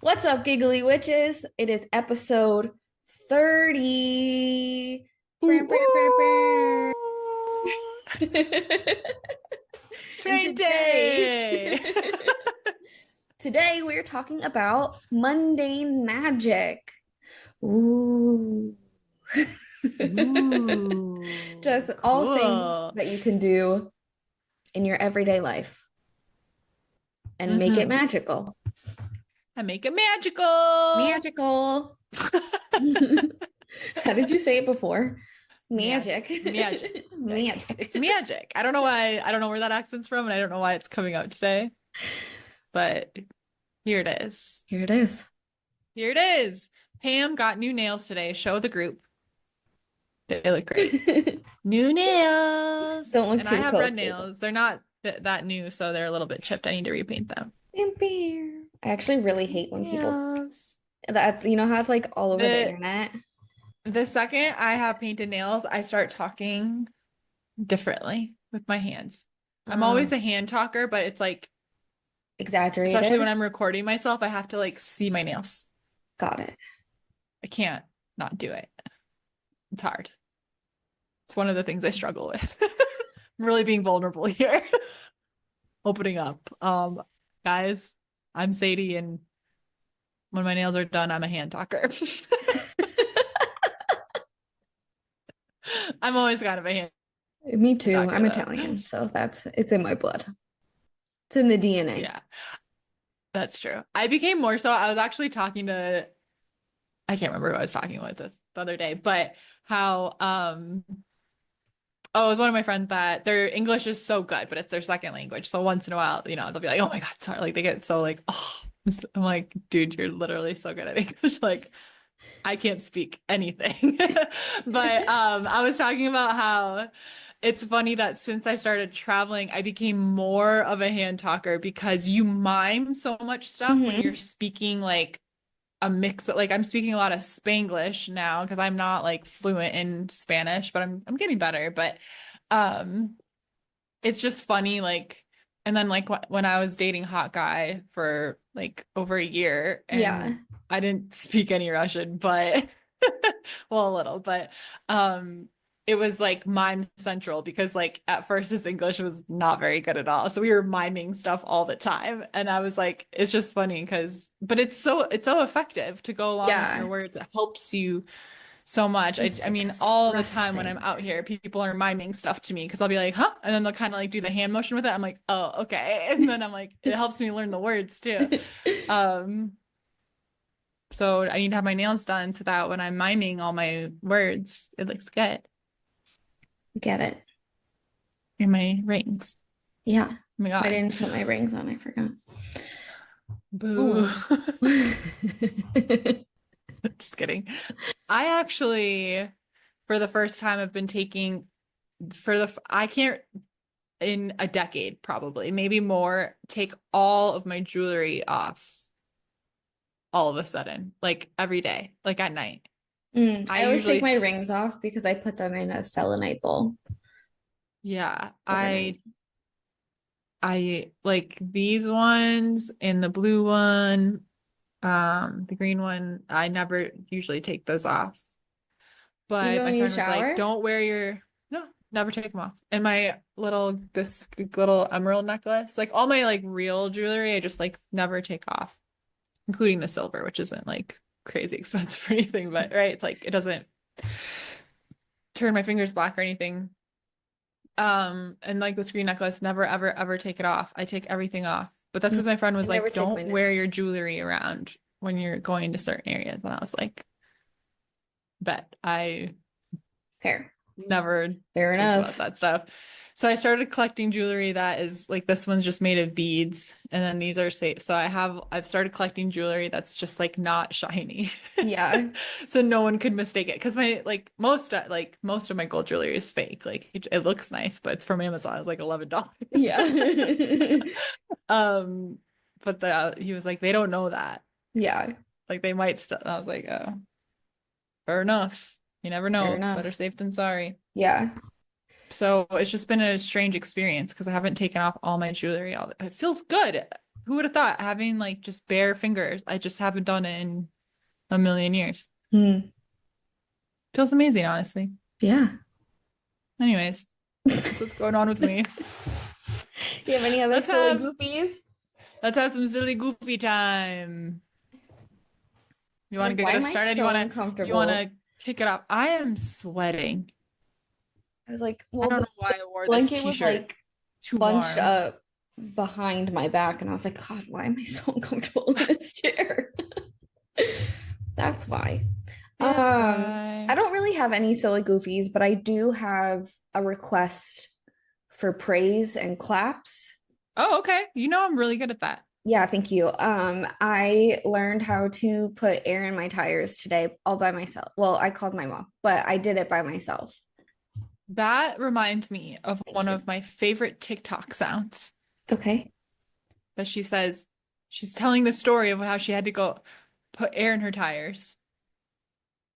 What's up, giggly witches? It is episode 30. Ooh, Brr, brr, brr, brr. ooh. And Train day. today we're talking about mundane magic. Ooh. Ooh, Just all things cool. that you can do in your everyday life and make it Mm-hmm. magical. I make it magical. Magical. How did you say it before? Magic, Magic. magic. It's Magic. magic. I don't know why. I don't know where that accent's from, and I don't know why it's coming out today. But here it is. Here it is. Here it is. Pam got new nails today. Show the group. They look great. New nails. Don't look And I too have red closely though. nails. They're not that new, so they're a little bit chipped. I need to repaint them. I actually really hate when people Nails. that's how it's like all over the The internet. the second I have painted nails, I start talking differently with my hands. I'm Uh, always a hand talker, but it's like, especially when Exaggerated. I'm recording myself, I have to like see my nails. Got it. I can't not do it. It's hard. It's one of the things I struggle with. I'm really being vulnerable here. Opening up. Guys, I'm Sadie, and when my nails are done, I'm a hand talker. I'm always kind of a hand Me too. talker I'm though. Italian, so it's in my blood. It's in the DNA. Yeah, that's true. I became more so. I was actually talking to, I can't remember who I was talking with this the other day, but how oh, it was one of my friends that their English is so good, but it's their second language. So once in a while, they'll be like, "Oh my God, sorry." Like they get so like, "Oh." I'm like, "Dude, you're literally so good at English." Like I can't speak anything. But I was talking about how it's funny that since I started traveling, I became more of a hand talker because you mime so much stuff when you're Hmm. speaking like a mix of, like I'm speaking a lot of Spanglish now because I'm not like fluent in Spanish, but I'm getting better. But um it's just funny like, and then like when I was dating hot guy for like over a year Yeah. and I didn't speak any Russian, but well, a little, but it was like mime central because like at first his English was not very good at all. So we were miming stuff all the time. And I was like, it's just funny because but it's so effective to go along with your Yeah. words. It helps you so much. I, Just I mean, all the express time when I'm out things. here, people are miming stuff to me because I'll be like, huh? And then they'll kind of like do the hand motion with it. I'm like, oh, okay. And then I'm like, it helps me learn the words too. Um, so I need to have my nails done so that when I'm miming all my words, it looks good. Get it. And my rings. Yeah. Oh my I God. didn't put my rings on. I forgot. Oh Boo. well. Just kidding. I actually, for the first time, have been taking I can't in a decade, probably, maybe more, take all of my jewelry off all of a sudden, like every day, like at night. I I always usually, take my rings off because I put them in a selenite bowl yeah, overnight. I like these ones and the blue one, the green one. I never usually take those off. But Even when my you friend was like, shower? don't wear no, never take them off. And this little emerald necklace, like all my like real jewelry, I just like never take off, including the silver, which isn't like crazy expensive or anything, but right, it's like it doesn't turn my fingers black or anything. And like the screen necklace, never ever ever take it off. I take everything off. But that's Mm, because my friend I was never like, take my don't wear your necklace. jewelry around when you're going to certain areas. And I was like, bet I Fair. never Fair think about enough. that stuff. So I started collecting jewelry that is like this one's just made of beads, and then these are safe. So I've started collecting jewelry that's just like not shiny. Yeah. So no one could mistake it because my like most of my gold jewelry is fake. Like it looks nice, but it's from Amazon. It's like $11. Yeah. Um, but he was like, they don't know that. Yeah. Like they might still. I was like, oh, fair enough. You never Fair know. Better enough. safe than sorry. Yeah. So it's just been a strange experience because I haven't taken off all my jewelry. It feels good. who would have thought having like just bare fingers? I just haven't done it in a million years. Hmm. Feels amazing, honestly. Yeah. Anyways, that's what's going on with me. Do you have any other Let's silly have goofies? let's have some silly goofy time. You I was want like, to why get am us I started? so You want uncomfortable? to kick it off? I am sweating. I was like, I well, don't the know why I wore this blanket was t-shirt. like Too bunched warm. up behind my back, and I was like, God, why am I so uncomfortable in this chair? That's why. That's I why. don't really have any silly goofies, but I do have a request for praise and claps. Oh, okay. You know I'm really good at that. Yeah, thank you. I learned how to put air in my tires today all by myself. Well, I called my mom, but I did it by myself. That reminds me of Thank one you. of my favorite TikTok sounds Okay. that she says she's telling the story of how she had to go put air in her tires.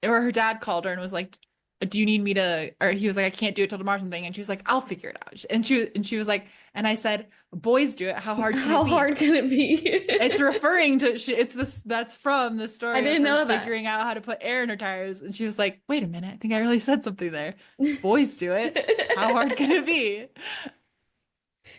Or her dad called her and was like, "Do you need me to?" Or he was like, "I can't do it till tomorrow," or something. And she was like, "I'll figure it out." And she was like, and I said, "Boys do it. How hard can it How be?" hard can it It's be? referring to it's this that's from the I story of didn't her know that. figuring out how to put air in her tires. And she was like, "Wait a minute, I think I really said something there. Boys do it. How hard can it be?"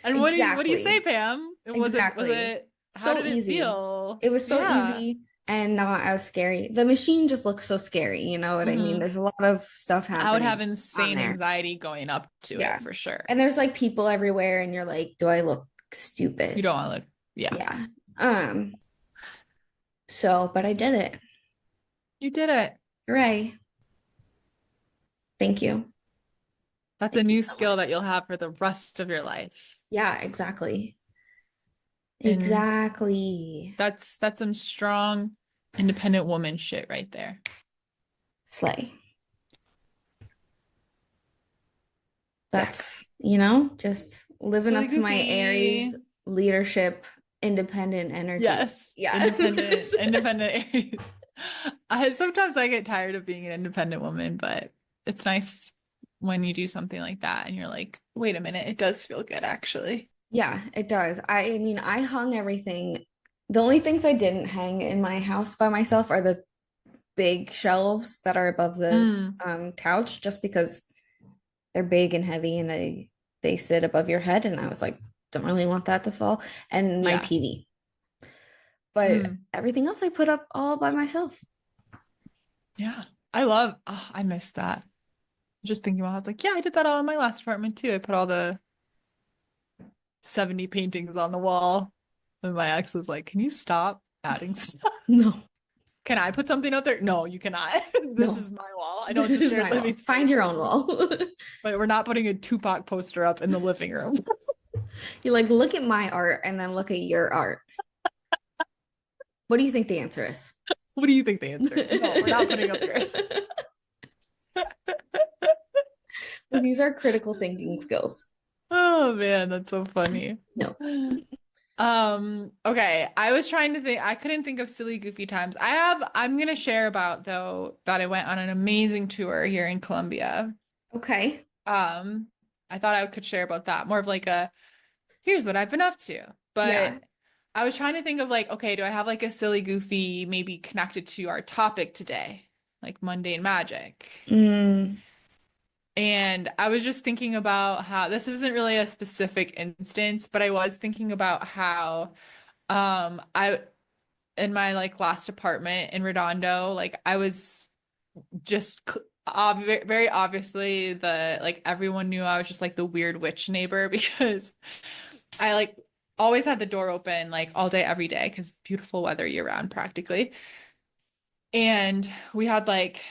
And what do you say, Exactly. Pam? Was Exactly. it how So did it easy. feel? It was so Yeah. easy and not as scary. The machine just looks so scary, you know what I mean? Hmm. There's a lot of stuff I would have happening on insane there. anxiety going up to it Yeah. for sure. And there's like people everywhere and you're like, do I look You stupid? don't want to look. Yeah. Yeah. Um, but I did it. You did it. Hooray. Thank you. That's a Thank you new so skill much. that you'll have for the rest of your life. Yeah, exactly. And Exactly. that's some strong, independent woman shit right there. Slay. That's, Dex. just living up Silly to my Goofy. Aries leadership, independent energy. Yes. Yeah. Independent Aries. I sometimes get tired of being an independent woman, but it's nice when you do something like that and you're like, wait a minute, it does feel good actually. Yeah, it does. I mean, I hung everything. The only things I didn't hang in my house by myself are the big shelves that are above the Mm, couch, just because they're big and heavy and they sit above your head. And I was like, don't really want that to fall. And my yeah. TV. But Mm, everything else I put up all by myself. yeah. I miss that. Just thinking about, I was like, yeah, I did that all in my last apartment too. I put all the 70 paintings on the wall. And my ex was like, can you stop adding stuff? No, Can I put something out there? No, you cannot. This no, is my wall. I know this it's a is shared my living wall. Find space, your own wall. but we're not putting a Tupac poster up in the living room. You're like, look at my art and then look at your art. What do you think the answer is? What do you think the answer is? No, we're not putting up yours. Let's use our critical thinking skills. Oh man, that's so funny. No. Okay. I was trying to think, I couldn't think of silly, goofy times. I'm gonna share about though that I went on an amazing tour here in Colombia. Okay. Um, I thought I could share about that. More of like a here's what I've been up to. Yeah. But I was trying to think of like, okay, do I have like a silly, goofy, maybe connected to our topic today, like mundane magic? Mm, And I was just thinking about how this isn't really a specific instance, but I was thinking about how I in my like last apartment in Redondo, like I was just very obviously the like everyone knew I was just like the weird witch neighbor because I like always had the door open like all day every day because beautiful weather year round practically. And we had like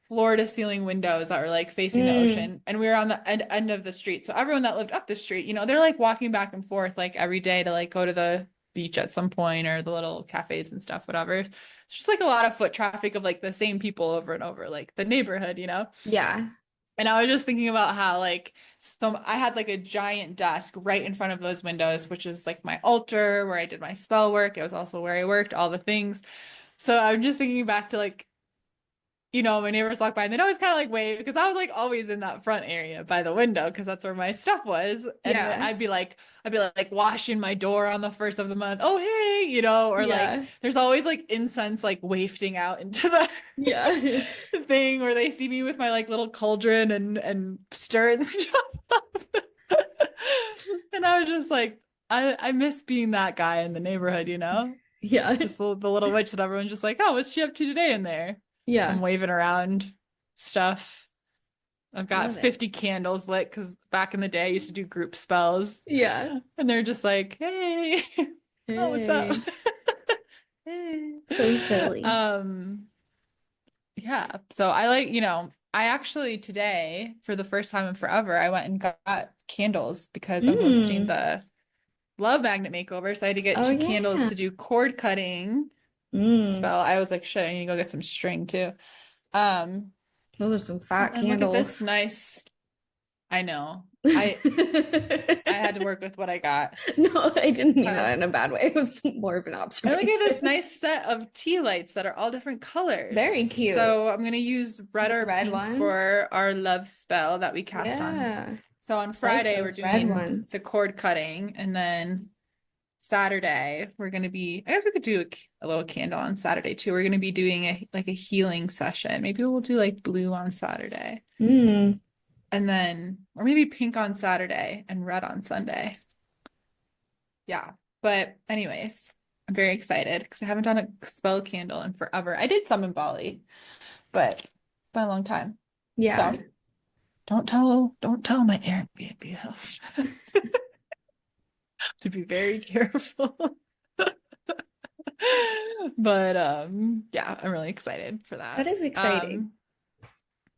floor to ceiling windows that were like facing the mm, ocean and we were on the end of the street. So everyone that lived up the street, they're like walking back and forth like every day to like go to the beach at some point or the little cafes and stuff, whatever. It's just like a lot of foot traffic of like the same people over and over, like the neighborhood. yeah. And I was just thinking about how like I had like a giant desk right in front of those windows, which is like my altar where I did my spell work. It was also where I worked, all the things. So I'm just thinking back to like my neighbors walk by and they'd always kind of like wave because I was like always in that front area by the window because that's where my stuff was. And then Yeah. I'd be like washing my door on the first of the month. Oh, hey, or like Yeah. there's always like incense like wafting out into the Yeah. the thing where they see me with my like little cauldron and stirring stuff up. And I was just like, I miss being that guy in the neighborhood. Yeah. Just the little witch that everyone's just like, oh, what's she up to today in there? I'm Yeah. waving around stuff. I've got Love it. 50 candles lit because back in the day I used to do group spells. Yeah. And they're just like, hey, oh, what's up? Hey. Hey. So silly. Yeah. So I actually today, for the first time in forever, I went and got candles because I'm hosting Mm. the Love Magnet makeover. So I had to get Oh 2 candles yeah. to do cord cutting Mm. spell. I was like, shit, I need to go get some string too. Um, Those are some and fat then look at this candles. nice. I know. I had to work with what I got. No, I didn't mean Uh, that in a bad way. It was more of an and look at this observation. nice set of tea lights that are all different colors. Very cute. So I'm gonna use red The or red pink ones. for our love spell that we cast on. Yeah. So on Like Friday we're those red doing ones. the cord cutting, and then Saturday we're gonna be. I guess we could do a little candle on Saturday too. We're gonna be doing a healing session. Maybe we'll do like blue on Saturday, Mm. and then or maybe pink on Saturday and red on Sunday. Yeah. But anyways, I'm very excited because I haven't done a spell candle in forever. I did some in Bali, but it's been a long time. Yeah. So don't tell my Airbnb host to be very careful. But yeah, I'm really excited for That that. is exciting.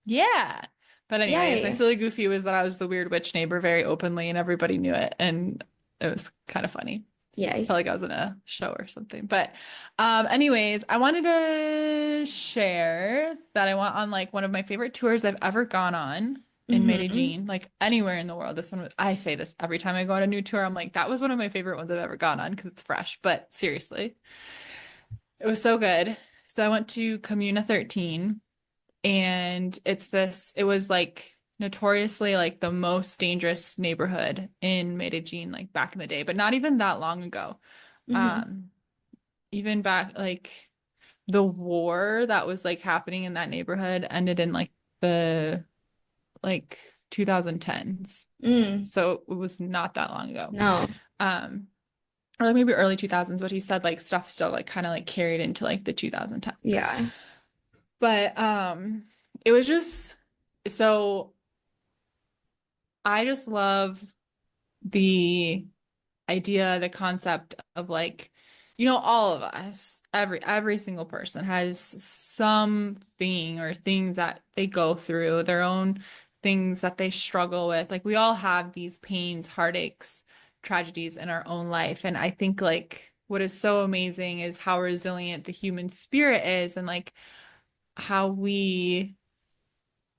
Yeah. But anyways, my Yay. silly goofy was that I was the weird witch neighbor very openly and everybody knew it and it was kind of funny. Felt Yay. like I was in a show or something. But anyways, I wanted to share that I went on like one of my favorite tours I've ever gone on in Hmm. Medellin, like anywhere in the world. I say this every time I go on a new tour. I'm like, that was one of my favorite ones I've ever gone on because it's fresh. But seriously, it was so good. So I went to Comuna 13 and it was like notoriously like the most dangerous neighborhood in Medellin, like back in the day, but not even that long ago. Hmm. Um, even back like the war that was like happening in that neighborhood ended in like the like 2010s. Mm. So it was not that long ago. No. Um, or like maybe early 2000s, but he said like stuff still like kind of like carried into like the 2010s. Yeah. But it was just so I just love the idea, the concept of like, all of us, every single person has something or things that they go through, their own things that they struggle with. Like we all have these pains, heartaches, tragedies in our own life. And I think like what is so amazing is how resilient the human spirit is and like how we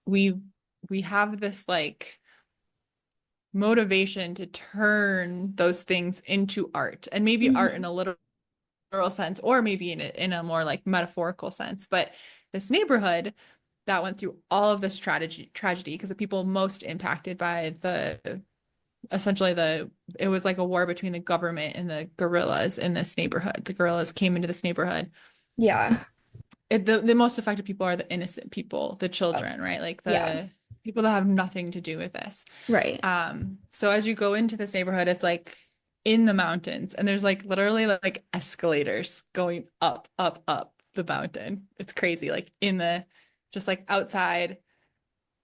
we have this like motivation to turn those things into art and maybe art in Hmm. a literal sense or maybe in a more like metaphorical sense, but this neighborhood that went through all of this tragedy because the people most impacted by the essentially the it was like a war between the government and the guerrillas in this neighborhood. The guerrillas came into this neighborhood. Yeah. The most affected people are the innocent people, the Oh, children, right? Like yeah. the people that have nothing to do with this. Right. So as you go into this neighborhood, it's like in the mountains, and there's like literally like escalators going up, up, up the mountain. It's crazy. Like in the just like outside,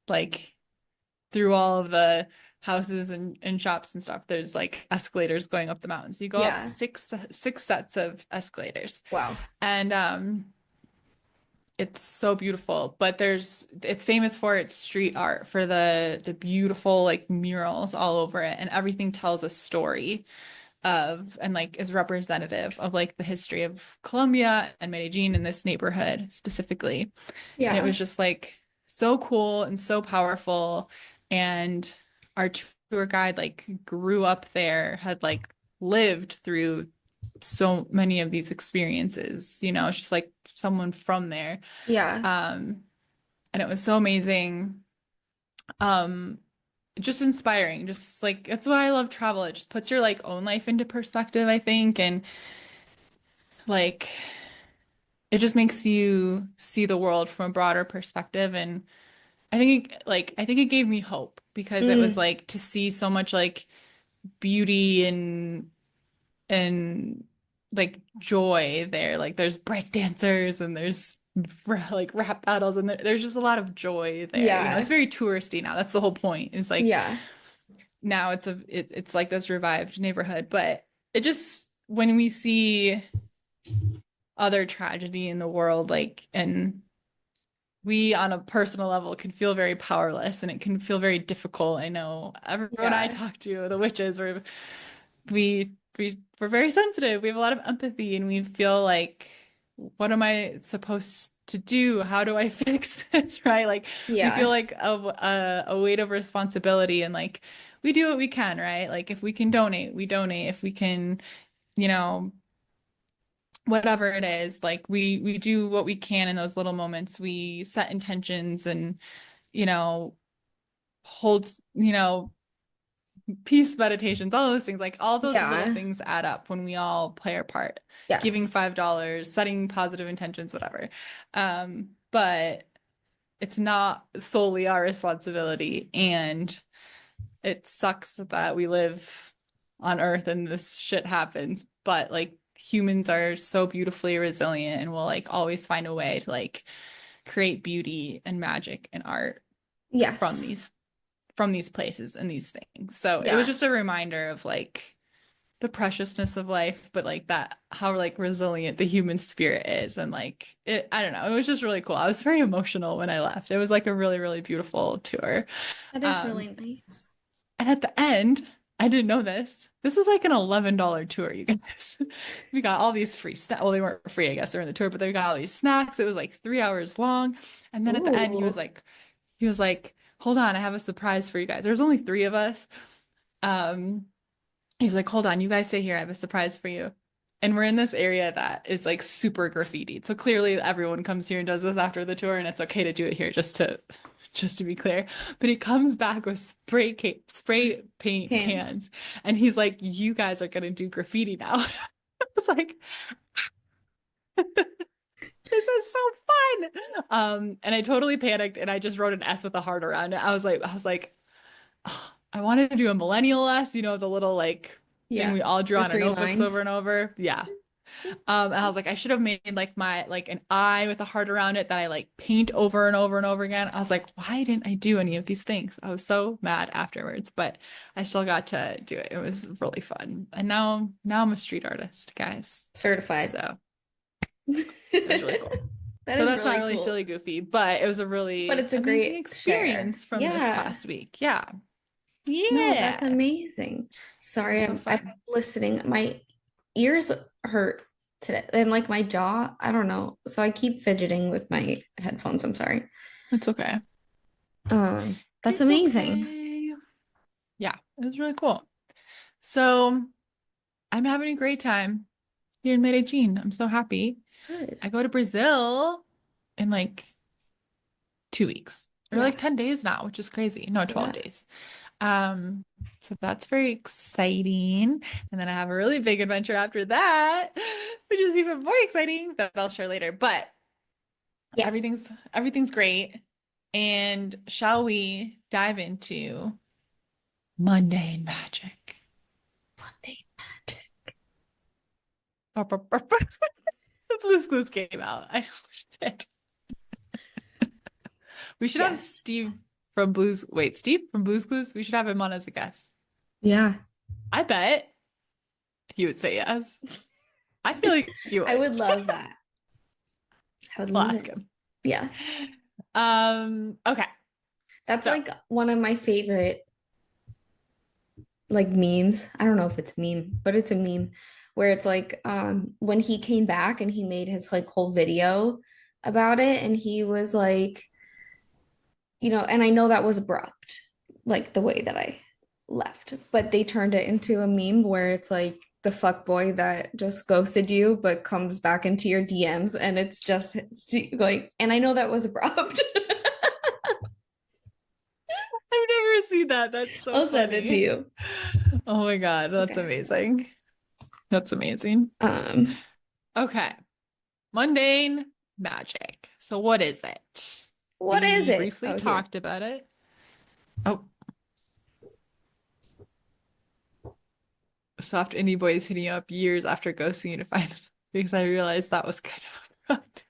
like through all of the houses and shops and stuff, there's like escalators going up the mountain. So you go up Yeah. six sets of escalators. Wow. And it's so beautiful, but it's famous for its street art, for the beautiful like murals all over it, and everything tells a story of and like is representative of like the history of Colombia and Medellin in this neighborhood specifically. And it Yeah. was just like so cool and so powerful. And our tour guide like grew up there, had like lived through so many of these experiences, it's just like someone from there. Yeah. Um, and it was so amazing. Um, just inspiring. Just like that's why I love travel. It just puts your like own life into perspective, I think, and like it just makes you see the world from a broader perspective. And I think it gave me hope because it was Mm, like to see so much like beauty and like joy there. Like there's break dancers and there's like rap battles and there's just a lot of joy there. You know, it's yeah. very touristy now. That's the whole point. Is like Yeah. now it's like this revived neighborhood, but it just when we see other tragedy in the world, like and we on a personal level can feel very powerless and it can feel very difficult. I know everyone I Yeah. talk to, the witches, we're very sensitive. We have a lot of empathy and we feel like, what am I supposed to do? How do I fix this? Right? Like we feel Yeah. like a weight of responsibility and like we do what we can, right? Like if we can donate, we donate. If we can, you know, whatever it is, like we do what we can in those little moments. We set intentions and, you know, holds, you know, peace meditations, all those things, like all those little Yeah. things add up when we all play our part, giving Yes. $5, setting positive intentions, whatever. But it's not solely our responsibility. And it sucks that we live on Earth and this shit happens. But like humans are so beautifully resilient and will like always find a way to like create beauty and magic and art from Yes. these places and these things. So it was Yeah. just a reminder of like the preciousness of life, but like that how like resilient the human spirit is. And like it, I don't know, it was just really cool. I was very emotional when I left. It was like a really, really beautiful tour. That is Um, really nice. and at the end, I didn't know this. This was like an $11 tour, you guys. We got all these free snacks. Well, they weren't free, I guess they're in the tour, but they got all these snacks. It was like 3 hours long. And then at the end, Ooh. he was like, hold on, I have a surprise for you guys. There's only three of us. Um, he's like, hold on, you guys stay here. I have a surprise for you. And we're in this area that is like super graffitied. So clearly everyone comes here and does this after the tour, and it's okay to do it here, just to be clear. But he comes back with spray paint Hands. cans. And he's like, you guys are gonna do graffiti now. I was like, this is so fun. And I totally panicked and I just wrote an S with a heart around it. I was like, oh, I wanted to do a millennial S, you know, the little like thing Yeah. we all drew The on our three notebooks over lines. and over. Yeah. And I was like, I should have made like my like an eye with a heart around it that I like paint over and over and over again. I was like, why didn't I do any of these things? I was so mad afterwards, but I still got to do it. It was really fun. And now I'm a street artist, guys. Certified. So it was really cool. That So is that's not really really cool. silly goofy, but it was a But really it's a amazing great share. experience from this Yeah. past week. Yeah. No, that's Yeah. amazing. It was Sorry, so I'm fun. listening. My ears hurt today, and like my jaw, I don't know. So I keep fidgeting with my headphones. I'm sorry. It's okay. That's It's amazing. okay. Yeah, it was really cool. So I'm having a great time here in Medellin. I'm so happy. Good. I go to Brazil in like 2 weeks or Yeah. like 10 days now, which is crazy. No, 12 Yeah. days. So that's very exciting. And then I have a really big adventure after that, which is even more exciting that I'll share later. But Yeah. everything's great. And shall we dive into mundane magic? Mundane Magick. The Blue's Clues came out. I shit. We should have Yes. Steve from Blue's Clues. We should have him on as a guest. Yeah. I bet he would say yes. I feel like he I would. would love that. I would We'll love ask it. him. Yeah. Okay. That's So like one of my favorite like memes. I don't know if it's a meme, but it's a meme where it's like when he came back and he made his like whole video about it and he was like, and I know that was abrupt, like the way that I left, but they turned it into a meme where it's like the fuck boy that just ghosted you but comes back into your DMs and it's just like, and I know that was abrupt. I've never seen that. That's so I'll send it to funny. you. Oh my God, that's Okay. amazing. That's amazing. Um, Okay. Mundane magic. So what is it? what is We it? briefly Oh, here. talked about it. Oh, soft indie boys hitting you up years after ghosting you to find us because I realized that was kind of abrupt.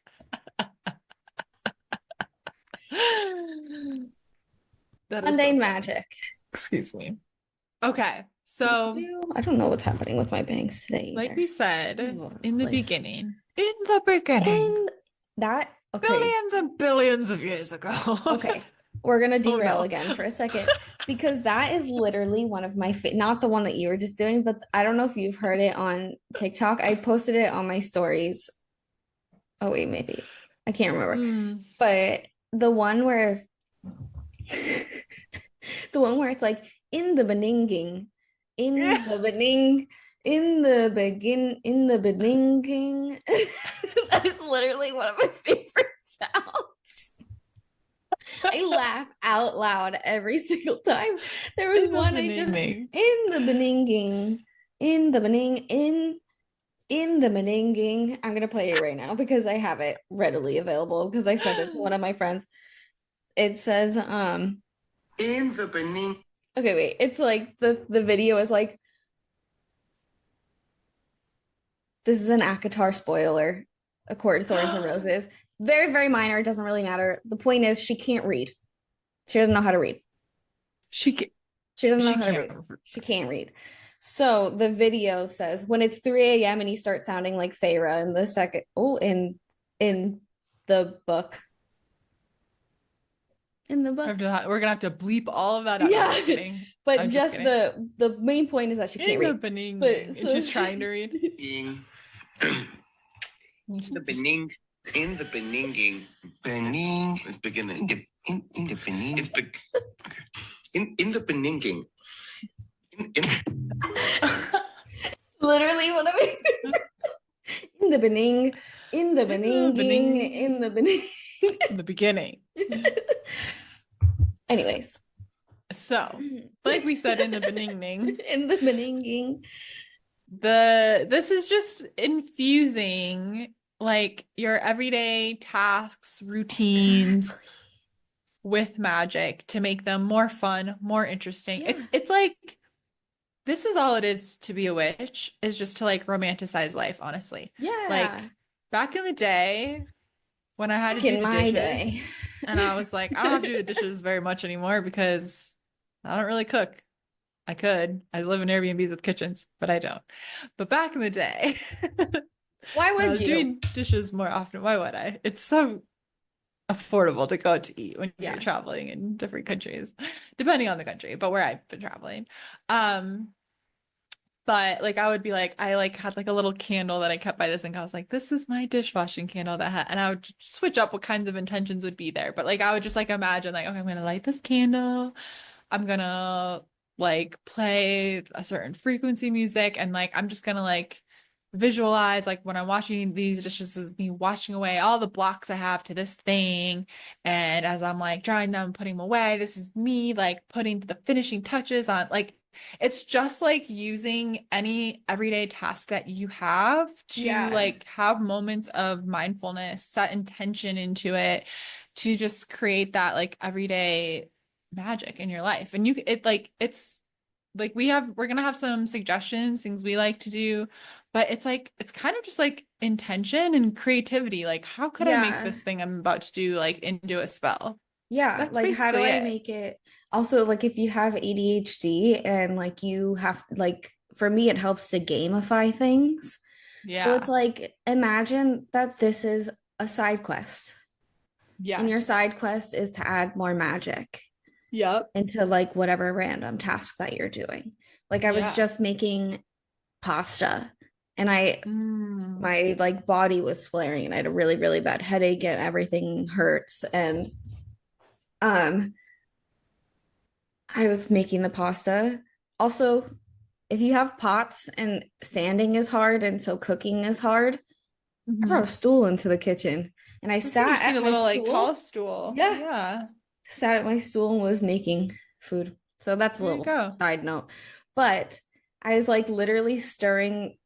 That is so Mundane funny. Magic. Excuse me. Okay, so I don't know what's happening with my bangs today like either. we said All over the in the place. beginning, in the beginning, And that, okay, billions and billions of years ago. okay. We're gonna Oh derail no. again for a second because that is literally one of my not the one that you were just doing, but I don't know if you've heard it on TikTok. I posted it on my stories. Oh wait, maybe. I can't remember. Mm. But the one where the one where it's like in the beninging, in the bening, in the beninging. That is literally one of my favorite sounds. I laugh out loud every single time. There was In the one I just beginning. in the beninging, in the bening, in the beninging. I'm gonna play it right now because I have it readily available because I sent it to one of my friends. It says, in the beginning. okay, wait, it's like the video is like this is an ACOTAR spoiler, A Court of Thorns and Roses. Very, very minor. It doesn't really matter. The point is she can't read. She doesn't know how to read. She ca- She doesn't know she how to can't. read. She can't read. So the video says when it's 3 a.m. and you start sounding like Feyre in the second in the book. In the book. We're gonna have to bleep all of that out. No, I'm Yeah. just kidding. But I'm just just kidding. the main point is that she can't In the read. beginning, But it's so just trying to read. In the beginning. In the beginning. Beginning. It's beginning. In the beginning. It's okay. In the beginning. In literally one of my in the beginning, in the In the beginning, in the beginning. In the beginning. Anyways, So, like we said in the beginning, in the beginning, this is just infusing like your everyday tasks, routines exactly. with magic to make them more fun, more interesting. Yeah, It's like this is all it is to be a witch, is just to like romanticize life, honestly. Like yeah. back in the day when I had to Back do in the my dishes day. and I was like, I don't have to do the dishes very much anymore because I don't really cook. I could. I live in Airbnbs with kitchens, but I don't. But back in the day, Why when I would was you? doing dishes more often, why would I? It's so affordable to go out to eat when you're Yeah, traveling in different countries, depending on the country, but where I've been traveling. Um, but like I would be like, I like had like a little candle that I kept by the sink. I was like, this is my dishwashing candle that and I would switch up what kinds of intentions would be there. But like I would just like imagine like, okay, I'm gonna light this candle. I'm gonna like play a certain frequency music and like I'm just gonna like visualize like when I'm washing these dishes is me washing away all the blocks I have to this thing. And as I'm like drying them, putting them away, this is me like putting the finishing touches on like it's just like using any everyday task that you have to yeah, like have moments of mindfulness, set intention into it to just create that like everyday magic in your life. And it's like we're gonna have some suggestions, things we like to do, but it's kind of just like intention and creativity. Like, how could I make yeah, this thing I'm about to do like into a spell? yeah. That's Like, how do basically I it. make it? Also, like, if you have ADHD and like you have, like, for me, it helps to gamify things. So it's Yeah. like, imagine that this is a side quest, and your side Yes. quest is to add more magic Yep. into like whatever random task that you're doing. Like I was Yeah. just making pasta and I Mm. my like body was flaring and I had a really, really bad headache and everything hurts. And um I was making the pasta. Also, if you have pots and standing is hard and so cooking is hard, I brought a Mhm. stool into the kitchen and I That's when you sat just need at a my little like tall stool. stool. Yeah. Yeah. Sat at my stool and was making food. So that's a There you little go. side note. But I was like literally stirring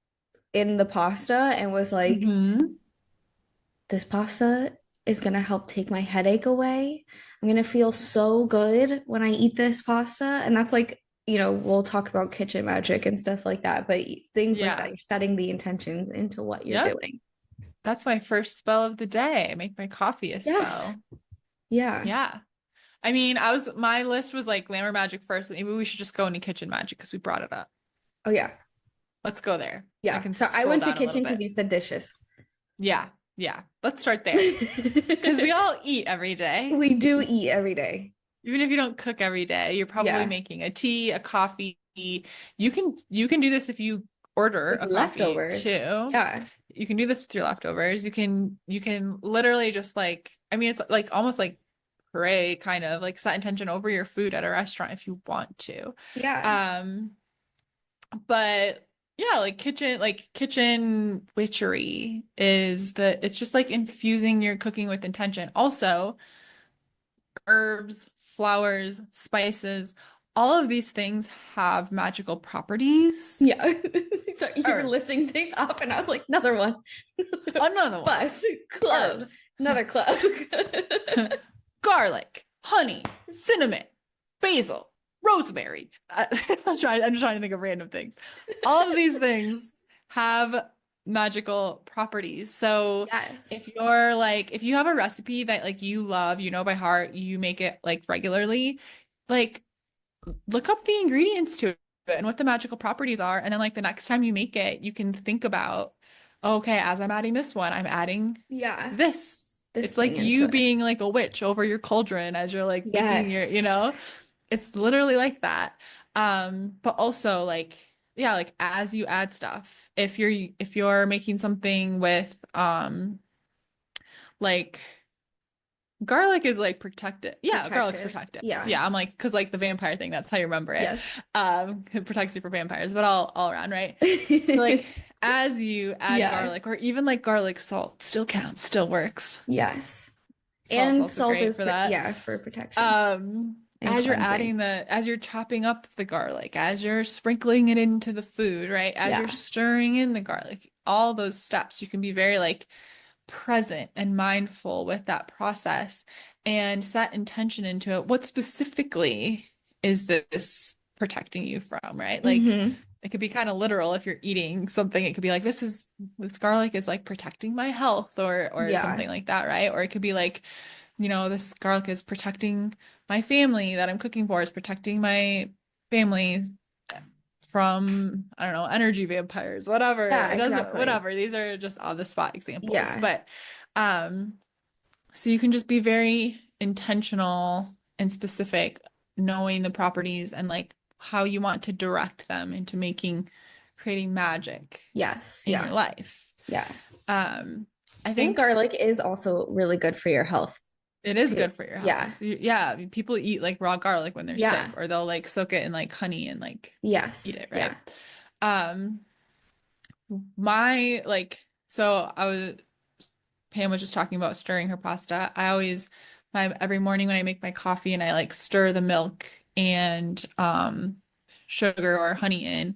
in the pasta and was like, Hmm. this pasta is gonna help take my headache away. I'm gonna feel so good when I eat this pasta. And that's like, we'll talk about kitchen magic and stuff like that, but things like that, Yeah. you're setting the intentions into what you're Yep. doing. That's my first spell of the day. I make my coffee a Yes. spell. Yeah. Yeah. I mean, my list was like glamour magic first. Maybe we should just go into kitchen magic because we brought it up. Oh, yeah. Let's go there. I Yeah. can So I scroll went to down a little kitchen because bit. you said dishes. Yeah. Yeah. Let's start there because we all eat every day. We do eat every day. Even if you don't cook every day, you're probably Yeah. making a tea, a coffee. You can do this if you order With a coffee leftovers. too. Yeah. You can do this with your leftovers. You can literally just like, I mean, it's like almost like pray, kind of like set intention over your food at a restaurant if you want to. Yeah. Um, but yeah, like kitchen witchery it's just like infusing your cooking with intention. Also, herbs, flowers, spices, all of these things have magical properties. Yeah. So you were Herbs. listing things off, and I was like, another one. Another one. Bus, club, Herbs. another club. Garlic, honey, cinnamon, basil, rosemary. I'm just trying to think of random things. All of these things have magical properties. So Yes. if you have a recipe that like you love, you know by heart, you make it like regularly, like look up the ingredients to it and what the magical properties are. And then like the next time you make it, you can think about, okay, as I'm adding this one, I'm adding Yeah. this. This It's thing like into you it. being like a witch over your cauldron as you're like making Yes. it's literally like that. But also like, yeah, like as you add stuff, if you're making something with like garlic is like protected. Yeah, garlic's Protective. protective. Yeah. Yeah, I'm like, because like the vampire thing, that's how you remember it. Yes. It protects you from vampires, but all around, right? So like as you add Yeah. garlic, or even like garlic salt, still counts, still works. Yes. Salt's And also salt great is for that. yeah, for protection and cleansing. As you're chopping up the garlic, as you're sprinkling it into the food, right? As you're Yeah. stirring in the garlic, all those steps, you can be very like present and mindful with that process and set intention into it. What specifically is this protecting you from, right? Like Mm-hmm. it could be kind of literal if you're eating something. It could be like this garlic is like protecting my health or Yeah. something like that, right? Or it could be like, this garlic is protecting my family that I'm cooking for, is protecting my family from, I don't know, energy vampires, whatever. Yeah, It doesn't, exactly. whatever. These are just on the spot examples. Yeah. But so you can just be very intentional and specific, knowing the properties and like how you want to direct them into creating magic Yes. in your Yeah. life. Yeah. I And think garlic is also really good for your health it is too. good for your health. Yeah. Yeah, people eat like raw garlic when they're sick, Yeah. or they'll like soak it in like honey and like Yes. eat it, Yeah. right? Um, my like, so Pam was just talking about stirring her pasta. Every morning when I make my coffee and I like stir the milk and sugar or honey in,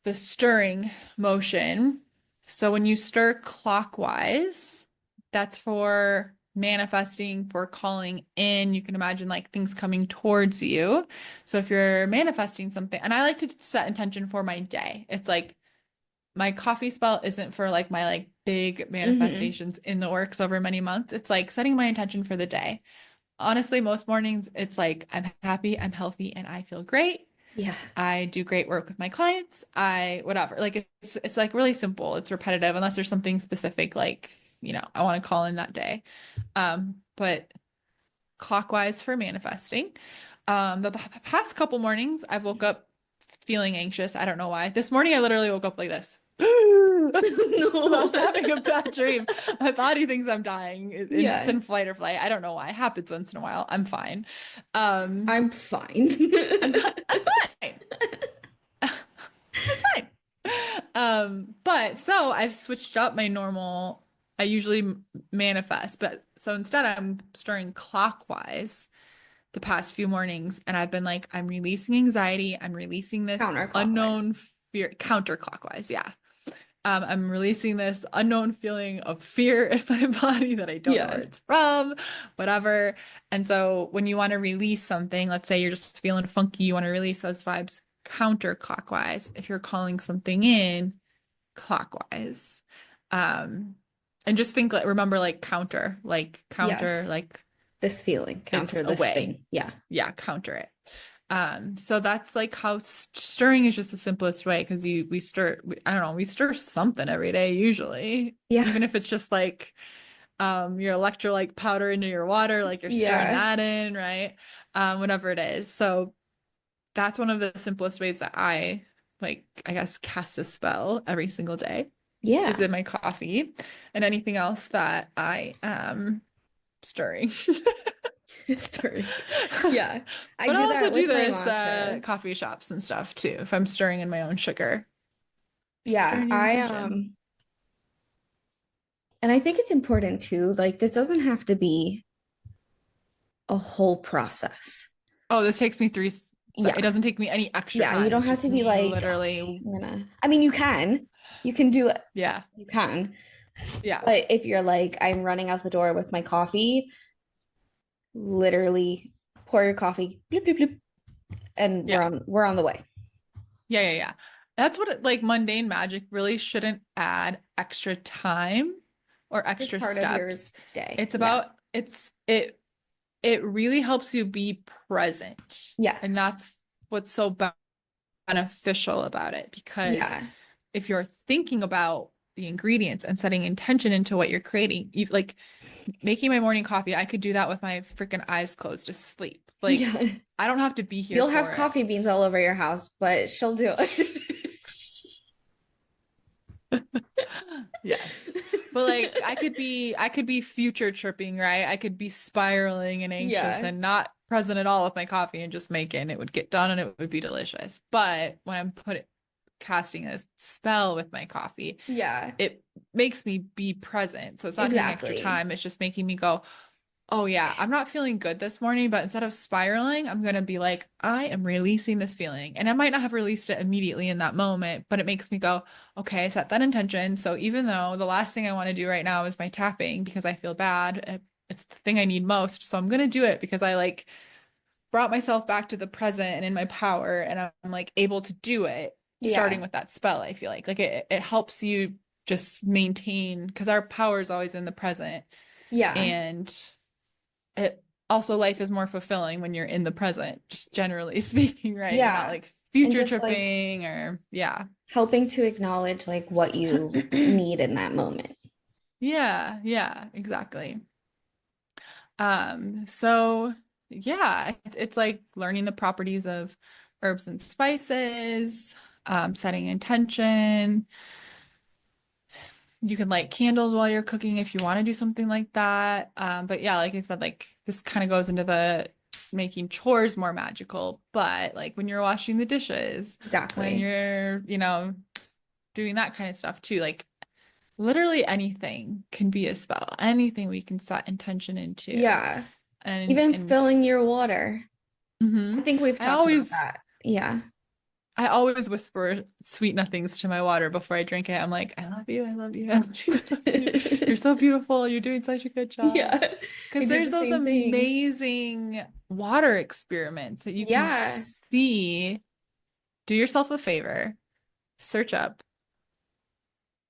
the stirring motion. So when you stir clockwise, that's for manifesting, for calling in. You can imagine like things coming towards you. So if you're manifesting something, and I like to set intention for my day. It's like my coffee spell isn't for like my like big Mm-hmm. manifestations in the works over many months. It's like setting my intention for the day. Honestly, most mornings it's like I'm happy, I'm healthy, and I feel great. Yeah. I do great work with my clients. I whatever. Like it's like really simple. It's repetitive unless there's something specific like, I want to call in that day. But clockwise for manifesting. The past couple mornings I've woke up feeling anxious. I don't know why. This morning I literally woke up like this. I was No. having a bad dream. My body thinks I'm dying. It's Yeah. in flight or flight. I don't know why. It happens once in a while. I'm fine. Um, I'm fine. I'm fine. I'm fine. But so I've switched up my normal. I usually manifest, but so instead I'm stirring clockwise. the past few mornings, and I've been like, I'm releasing anxiety. I'm releasing this Counterclockwise. unknown fear, counterclockwise. Yeah. I'm releasing this unknown feeling of fear in my body that I don't know where Yeah. it's from, whatever. And so when you want to release something, let's say you're just feeling funky, you want to release those vibes counterclockwise. If you're calling something in clockwise. Um, and just think, like, remember, like counter, Yes. like This feeling, it's counter this away. thing. Yeah. Yeah, counter it. So that's like how stirring is just the simplest way because I don't know, we stir something every day usually, Yeah. even if it's just like your electrolyte powder into your water, like you're stirring Yeah. that in, right? Whatever it is. So that's one of the simplest ways that I like, I guess, cast a spell every single day is Yeah. in my coffee and anything else that I am stirring. Stirring. Yeah. I But I do also that do with my this matcha. coffee shops and stuff too. If I'm stirring in my own sugar, Yeah. stirring your intention. And I think it's important too. Like, this doesn't have to be a whole process. Oh, this takes me it Yeah. doesn't take me any extra Yeah. You time. don't It's have just to be me like, literally, I'm gonna, I mean, you can. You can do it. yeah, You can. yeah, But if you're like, I'm running out the door with my coffee, literally pour your coffee, bloop, bloop, bloop, and yeah, we're on the way. yeah. That's what like mundane magic really shouldn't add extra time or It's extra part of your steps. day. It's Yeah. about it really helps you be present. And Yes. that's what's so beneficial about it because Yeah. if you're thinking about the ingredients and setting intention into what you're creating, like making my morning coffee, I could do that with my freaking eyes closed to sleep. Like Yeah. I don't have to be here You'll have for it. coffee beans all over your house, but she'll do it. Yes. But like I could be future tripping, right? I could be spiraling and anxious Yeah. and not present at all with my coffee and just making it would get done and it would be delicious. But when I'm casting a spell with my coffee, Yeah. it makes me be present. So it's not taking extra Exactly. time. It's just making me go, oh yeah, I'm not feeling good this morning, but instead of spiraling, I'm gonna be like, I am releasing this feeling. And I might not have released it immediately in that moment, but it makes me go, okay, set that intention. So even though the last thing I want to do right now is my tapping because I feel bad, it's the thing I need most. So I'm gonna do it because I like brought myself back to the present and in my power, and I'm like able to do it, starting Yeah. with that spell. I feel like it helps you just maintain because our power is always in the present. Yeah. And it also life is more fulfilling when you're in the present, just generally speaking, right? You're not Yeah. like And future just like tripping or yeah. helping to acknowledge like what you need in that moment. Yeah, exactly. So yeah, it's like learning the properties of herbs and spices, setting intention. You can light candles while you're cooking if you want to do something like that. But yeah, like I said, like this kind of goes into the making chores more magical. But like when you're washing the dishes, when Exactly. you're, doing that kind of stuff too, like literally anything can be a spell. Anything we can set intention into. Yeah. And Even and filling your water. I mhm. think we've I talked about always that. Yeah. I always whisper sweet nothings to my water before I drink it. I'm like, I love you, I love you, I love you, I love you. You're so beautiful. You're doing such a good job. Yeah. I Because do there's the those same thing. amazing water experiments that you can Yeah. see. Do yourself a favor, search up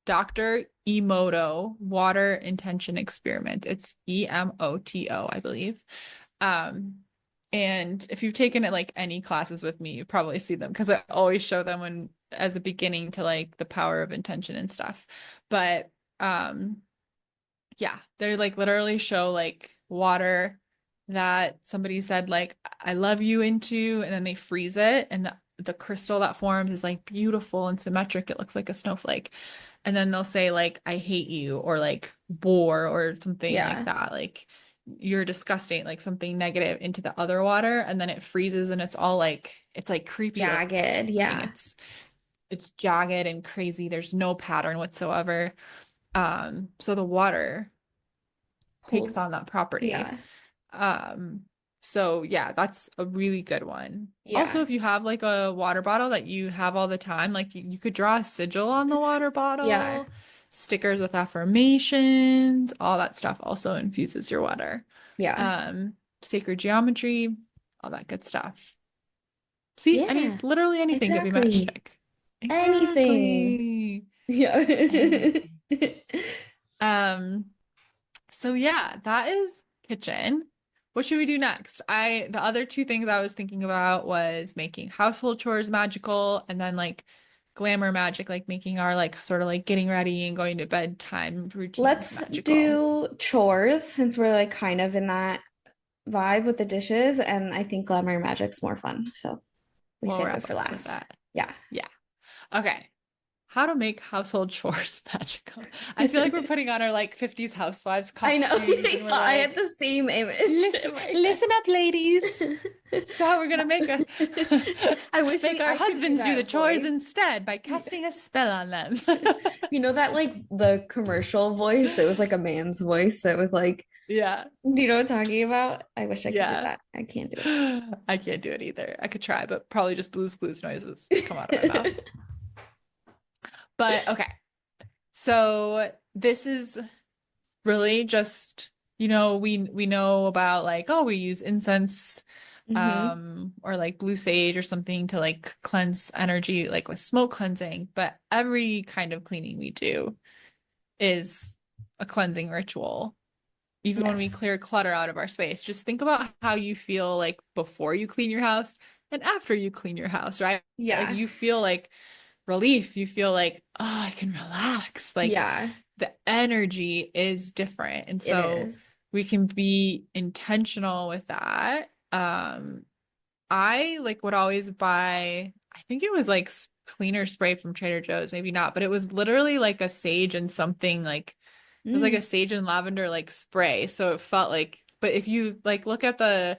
Dr. Emoto water intention experiment. It's EMOTO, I believe. Um, and if you've taken it like any classes with me, you probably see them because I always show them when as a beginning to like the power of intention and stuff. But yeah, they're like literally show like water that somebody said like I love you into, and then they freeze it, and the crystal that forms is like beautiful and symmetric. It looks like a snowflake. And then they'll say like I hate you or like bore or something like Yeah. that. Like you're disgusting, like something negative into the other water, and then it freezes and it's like creepy Jagged. looking. Yeah. It's jagged and crazy. There's no pattern whatsoever. So the water takes Holds. on that property. Yeah. Um, So yeah, that's a really good one. Also, Yeah. if you have like a water bottle that you have all the time, like you could draw a sigil on the water Yeah. bottle, stickers with affirmations, all that stuff also infuses your water. Yeah. Sacred geometry, all that good stuff. See, Yeah. literally anything could be Exactly. magic. Anything. Exactly. Yeah. Anything. Um, so yeah, that is kitchen. What should we do next? The other two things I was thinking about was making household chores magical and then like glamour magic, like making our like sort of like getting ready and going to bedtime routines Let's magical. do chores since we're like kind of in that vibe with the dishes, and I think Glamour Magic's more fun. So we We'll save it wrap for up with last. that. Yeah. Yeah. Okay. How to make household chores magical. I feel like we're putting on our like 50s housewives I know. costumes and we're I had like, the same image in my listen up, ladies. head. So we're gonna make a I wish make our I could do husbands do the that chores voice. instead by casting a spell on them. You know that like the commercial voice that was like a man's voice that was like, Yeah. do you know what I'm talking about? I wish I could do Yeah. that. I can't do I can't do it either. I could try, but probably just Blue's Clues noises come out of my mouth. it. But okay. So this is really just, we know about like, oh, we use incense Hmm. or like blue sage or something to like cleanse energy like with smoke cleansing, but every kind of cleaning we do is a cleansing ritual. Even when we Yes. clear clutter out of our space, just think about how you feel like before you clean your house and after you clean your house, right? Like Yeah. you feel like relief, you feel like, oh, I can relax. Like Yeah, the energy is different. And it so is. we can be intentional with that. I like would always buy, I think it was like cleaner spray from Trader Joe's, maybe not, but it was literally like a sage and something like it was like a Mm, sage and lavender like spray. So it felt like, but if you like look at the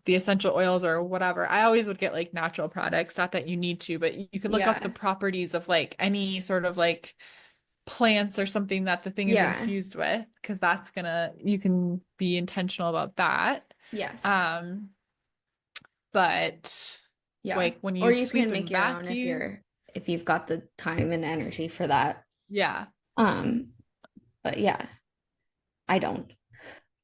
essential oils or whatever, I always would get like natural products, not that you need to, but you could look up the yeah. properties of like any sort of like plants or something that the thing is Yeah. infused with, because you can be intentional about that. Yes. Um, but Yeah. like when Or you you sweep can make and your own vacuum, if you've got the time and energy for that. yeah, Um, but yeah, I don't.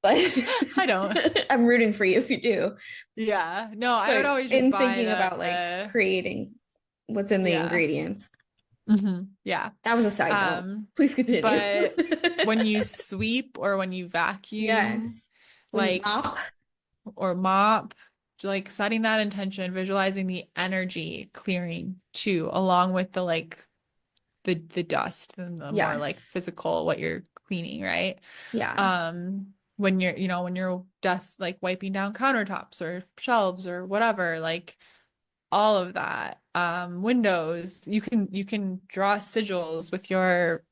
But I don't. I'm rooting for you if you do. Yeah, no, I would But always just in buy thinking about like creating what's in the yeah. ingredients. Yeah. That was a side note. Um, Please continue. but when you sweep or when you vacuum, Yes. When you like, mop. or mop, like setting that intention, visualizing the energy clearing too, along with the like the dust and the more like Yes. physical what you're cleaning, right? Yeah. When you're dust like wiping down countertops or shelves or whatever, like all of that. Windows, you can draw sigils with your,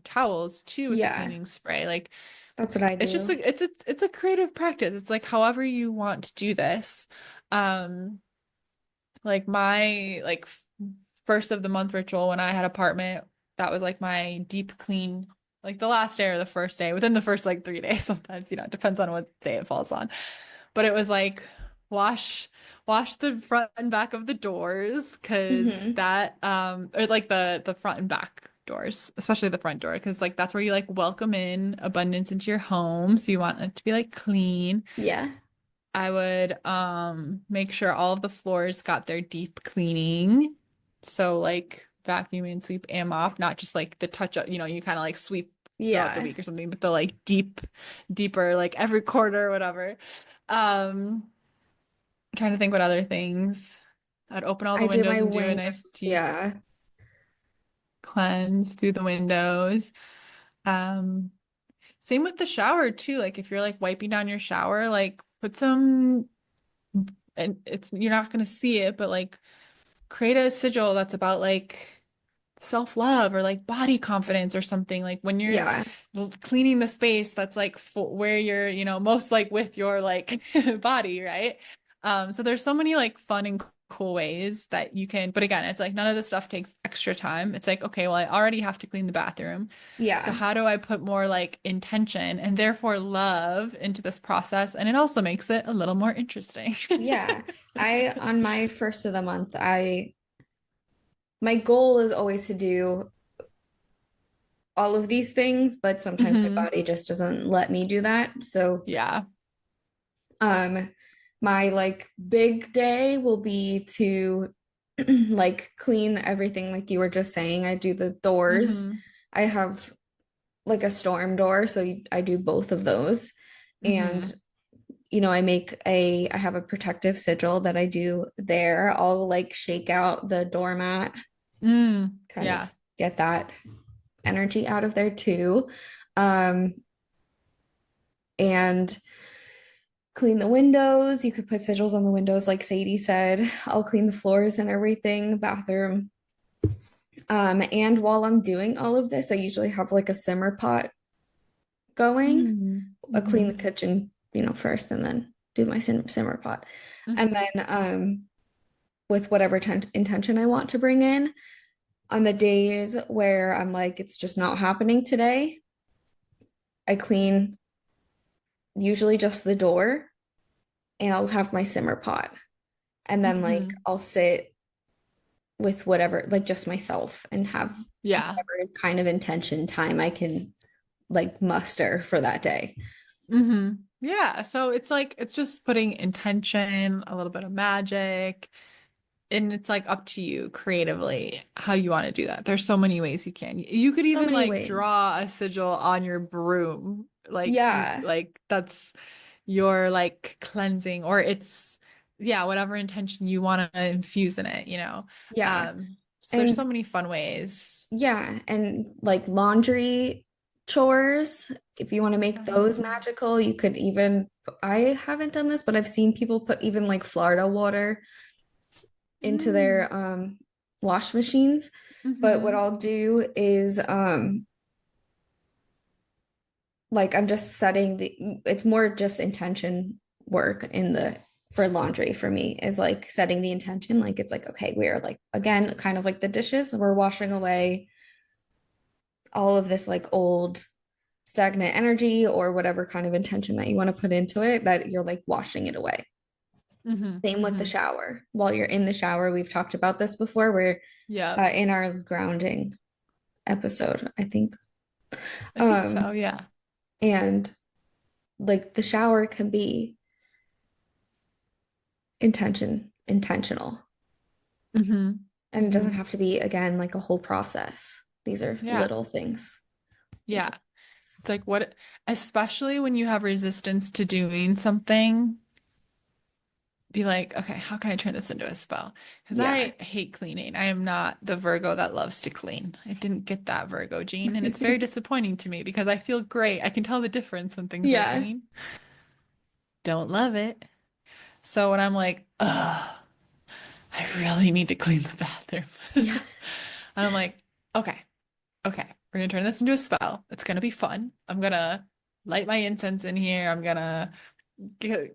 towels too with the Yeah. cleaning spray. Like That's what I it's just do. like it's a creative practice. It's like however you want to do this. Um, like my like first of the month ritual when I had apartment, that was like my deep clean, like the last day or the first day, within the first like 3 days sometimes, it depends on what day it falls on. But it was like wash wash the front and back of the doors because Hmm. that or like the front and back doors, especially the front door, because like that's where you like welcome in abundance into your home. So you want it to be like clean. Yeah. I would make sure all of the floors got their deep cleaning. So like vacuum and sweep and mop, not just like the touch up, you kind of like sweep throughout the Yeah. week or something, but the like deeper, like every quarter or whatever. Trying to think what other things. I'd open all the I do windows my and do a windows. nice deep Yeah. cleanse through the windows. Um, Same with the shower too. Like if you're like wiping down your shower, like put some, and you're not gonna see it, but like create a sigil that's about like self-love or like body confidence or something. Like when you're Yeah. cleaning the space that's like for where you're, most like with your like body, right? So there's so many like fun and cool ways that you can, but again, it's like none of this stuff takes extra time. It's like, okay, well, I already have to clean the bathroom. So Yeah. how do I put more like intention and therefore love into this process? And it also makes it a little more interesting. Yeah. On my first of the month, my goal is always to do all of these things, but sometimes my Hmm. body just doesn't let me do that. So, Yeah. um, my like big day will be to like clean everything like you were just saying. I do the doors. Hmm. I have like a storm door, so I do both of those. And Hmm. I have a protective sigil that I do there. I'll like shake out the doormat, Mm. kind of Yeah. get that energy out of there too. Um, and clean the windows. You could put sigils on the windows, like Sadie said. I'll clean the floors and everything, bathroom. And while I'm doing all of this, I usually have like a simmer pot going. Mm. I clean the Hmm. kitchen, first and then do my simmer pot. And Hmm. then with whatever intention I want to bring in on the days where I'm like, it's just not happening today, I clean usually just the door and I'll have my simmer pot. And then like Hmm. I'll sit with whatever, like just myself and have Yeah. whatever kind of intention time I can like muster for that day. Hmm. Yeah. So it's like, it's just putting intention, a little bit of magic, and it's like up to you creatively how you want to do that. There's so many ways you can. You could So even many like ways. draw a sigil on your broom. Like you Yeah. like that's your like cleansing or it's yeah, whatever intention you want to infuse in it, you know. Yeah. So there's so And many fun ways. yeah, and like laundry chores, if you want to make those Mm. magical, you could even, I haven't done this, but I've seen people put even like Florida water into Mm. their wash machines. But what Hmm. I'll do is like I'm just setting it's more just intention work in the for laundry for me is like setting the intention. Like it's like, okay, we're like again, kind of like the dishes, we're washing away all of this like old stagnant energy or whatever kind of intention that you want to put into it, that you're like washing it away. Hmm. Same with the Hmm. shower. While you're in the shower, we've talked about this before. We're Yeah, in our grounding episode, I think. I think so. Um, Yeah. and like the shower can be intentional. Hmm. And it doesn't Hmm. have to be, again, like a whole process. These are Yeah. little things. Yeah. It's like what, especially when you have resistance to doing something, be like, okay, how can I turn this into a spell? Because Yeah. I hate cleaning. I am not the Virgo that loves to clean. I didn't get that Virgo gene, and it's very disappointing to me because I feel great. I can tell the difference when things are Yeah. clean. Don't love it. So when I'm like, ugh, I really need to clean the bathroom. Yeah. And I'm like, okay, okay, we're gonna turn this into a spell. It's gonna be fun. I'm gonna light my incense in here. I'm gonna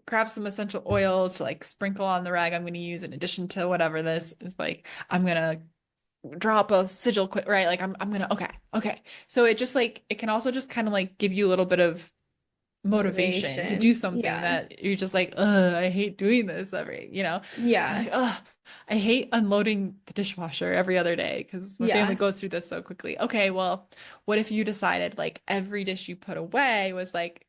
grab some essential oils to like sprinkle on the rag I'm gonna use in addition to whatever this is like. I'm gonna drop a sigil quick, right? Like I'm gonna okay, okay. So it just like it can also just kind of like give you a little bit of motivation to do Motivation. something Yeah. that you're just like, ugh, I hate doing this every, Yeah. like, ugh, I hate unloading the dishwasher every other day because my family Yeah. goes through this so quickly. Okay, well, what if you decided like every dish you put away was like,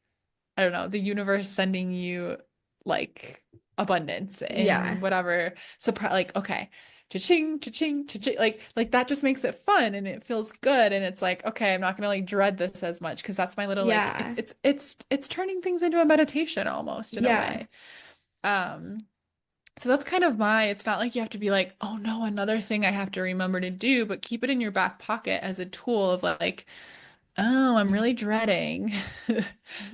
I don't know, the universe sending you like abundance Yeah. and whatever surprise, like, okay. Cha-ching, cha-ching, cha-ching. Like that just makes it fun and it feels good. And it's like, okay, I'm not gonna like dread this as much because that's my little like Yeah. it's turning things into a meditation almost in a Yeah. way. Um, so that's kind of it's not like you have to be like, oh no, another thing I have to remember to do, but keep it in your back pocket as a tool of like, oh, I'm really dreading cleaning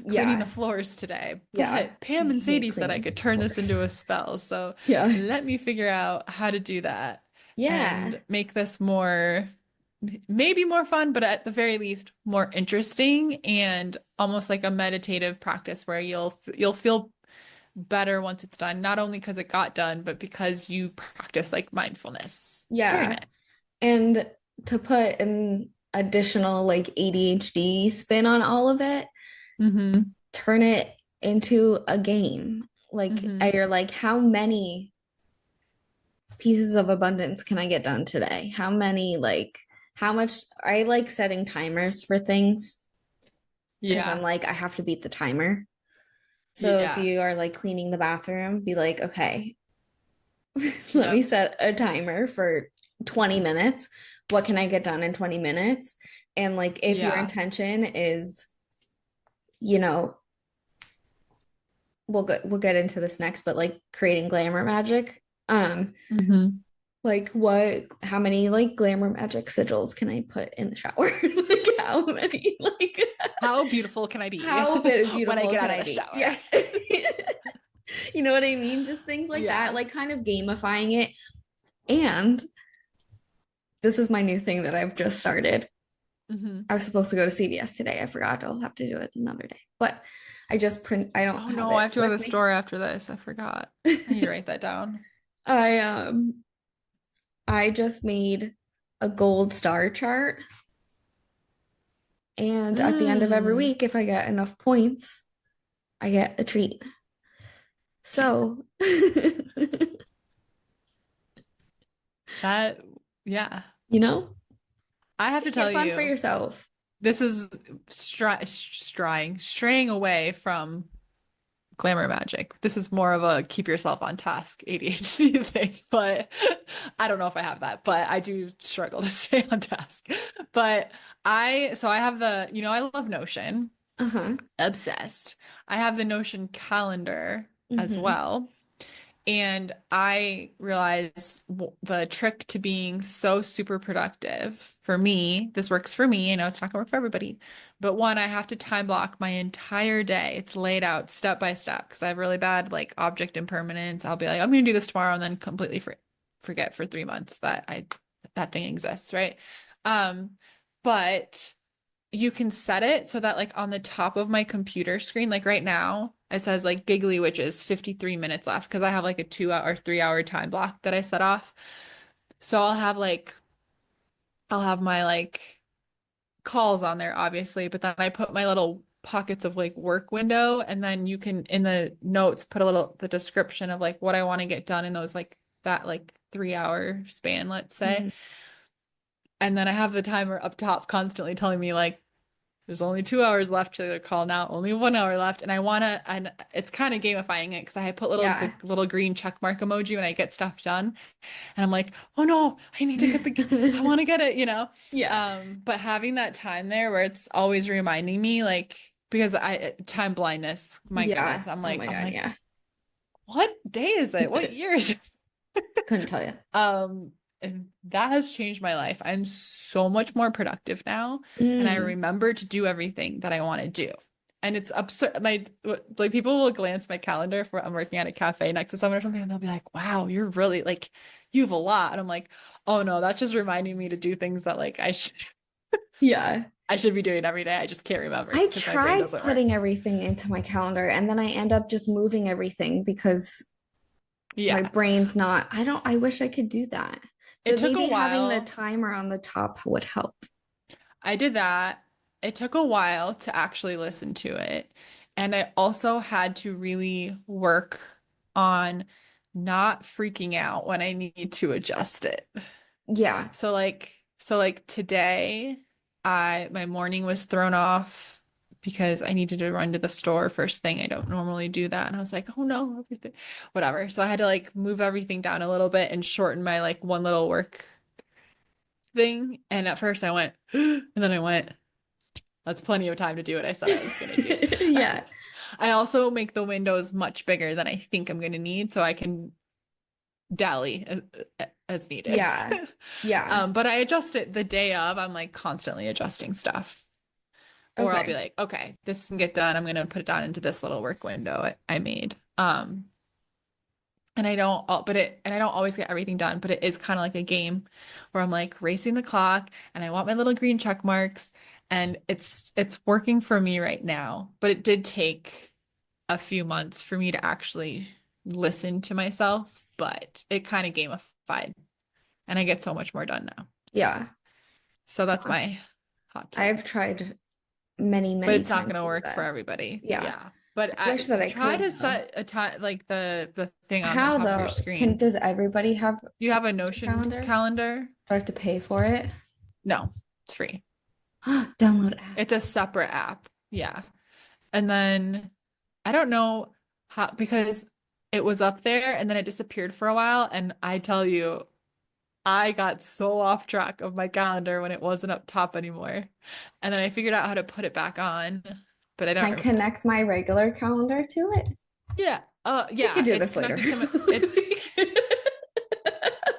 the Yeah. floors today. Yeah. But I Pam and hate Sadie said I cleaning could turn this floors. into a spell. So Yeah. let me figure out how to do that Yeah. and make this more, maybe more fun, but at the very least more interesting and almost like a meditative practice where you'll feel better once it's done, not only because it got done, but because you practice like mindfulness during Yeah. it. And to put an additional like ADHD spin on all of it, Mm-hmm. turn it into a game. Like Mm-hmm. you're like, how many pieces of abundance can I get done today? How many, like, how much? I like setting timers for things because I'm Yeah. like, I have to beat the timer. So if Yeah. you are like cleaning the bathroom, be like, okay, let me Yep. set a timer for 20 minutes. What can I get done in 20 minutes? And like, if your Yeah. intention is, you know, we'll get into this next, but like creating glamour magic. Mm-hmm. Like what, how many like glamour magic sigils can I put in the shower? Like how many, like How beautiful can I be how when I beautiful get can out of I the be? shower? Yeah. You know what I mean? Just things like that, Yeah. like kind of gamifying it. And this is my new thing that I've just started. Mm-hmm. I was supposed to go to CVS today. I forgot. I'll have to do it another day. But I don't Oh have no, I it have to go to the with me. store after this. I forgot. I need to write that down. I I just made a gold star chart, and at the end of every Mm. week, if I get enough points, I get a treat. So, That, yeah. you know, I have to make tell it fun for you, yourself. this is straying away from glamour magic. This is more of a keep yourself on task ADHD thing, but I don't know if I have that, but I do struggle to stay on task. But I have I love Notion, Uh-huh. obsessed. I have the Notion calendar as Mm-hmm. well. And I realize the trick to being so super productive for me, this works for me. I know it's not gonna work for everybody, but one, I have to time block my entire day. It's laid out step by step because I have really bad like object impermanence. I'll be like, I'm gonna do this tomorrow and then completely forget for 3 months that thing exists, right? Um, but you can set it so that like on the top of my computer screen, like right now, it says like giggly witches 53 minutes left because I have like a 2 hour, 3 hour time block that I set off. So I'll have my like calls on there, obviously, but then I put my little pockets of like work window, and then you can in the notes put a little the description of like what I want to get done in those like that like 3 hour span, let's say. Mm-hmm. And then I have the timer up top constantly telling me like there's only 2 hours left to the call now, only 1 hour left. And and it's kind of gamifying it because I put the Yeah. little green check mark emoji when I get stuff done. And I'm like, oh no, I need to I want to get it. Yeah. But having that time there where it's always reminding me, like, because time blindness, my Yeah. goodness, I'm Oh like, my I'm God, like, yeah. what day is it? What year is it? Couldn't tell you. Um, and that has changed my life. I'm so much more productive now, and I Mm. remember to do everything that I want to do. And it's absurd. Like people will glance my calendar if I'm working at a cafe next to someone or something, and they'll be like, "Wow, you're really like you have a lot." And I'm like, "Oh no, that's just reminding me to do things that like Yeah. I should be doing every day. I just can't remember I because my brain tried doesn't work." putting everything into my calendar and then I end up just moving everything because my Yeah, brain's not, I wish I could do that. it But took a maybe having the while. timer on the top would help. I did that. It took a while to actually listen to it. And I also had to really work on not freaking out when I need to adjust it. Yeah. So like today, my morning was thrown off because I needed to run to the store first thing. I don't normally do that. And I was like, oh no, everything, whatever. So I had to like move everything down a little bit and shorten my like one little work thing. And at first I went, and then I went, that's plenty of time to do what I said I was going to do. Yeah. I also make the windows much bigger than I think I'm going to need so I can dally as needed. Yeah. Yeah. But I adjust it the day of. I'm like constantly adjusting stuff. Or I'll be Okay. like, okay, this can get done. I'm going to put it down into this little work window I made. And I don't always get everything done, but it is kind of like a game where I'm like racing the clock and I want my little green check marks and it's working for me right now. But it did take a few months for me to actually listen to myself, but it kind of gamified and I get so much more done now. Yeah. So that's my hot tip. I've tried many, But many it's not times going to to do work for that. everybody. Yeah. Yeah. But I wish that I try to could though. set a time, like the thing on the How top of your though? screen. Does everybody have You have a a Notion calendar? Do calendar? I have to pay for it? No, it's free. Download app. It's a separate app. Yeah. And then I don't know how, because it was up there and then it disappeared for a while. And I tell you, I got so off track of my calendar when it wasn't up top anymore. And then I figured out how to put it back on, but I don't Can I remember. connect my regular calendar to it? Yeah. We could Yeah, do it's this later. connected to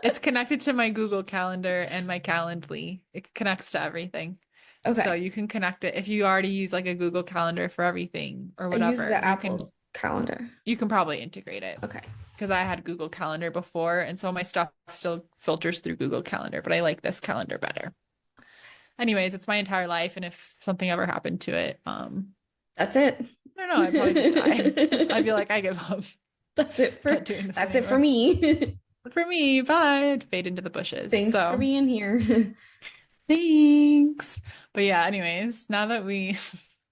it's connected to my Google Calendar and my Calendly. It connects to everything. So Okay. you can connect it if you already use like a Google Calendar for everything or I use whatever. the Apple calendar. You can probably integrate it Okay. because I had Google Calendar before, and so my stuff still filters through Google Calendar, but I like this calendar better. Anyways, it's my entire life, and if something ever happened to it, That's it. I don't know, I'd probably just die. I'd be like, I give up. That's it for Not doing this that's it for anymore. me. For me, bye. I'd fade into the bushes. Thanks for So being here. thanks. But yeah, anyways, now that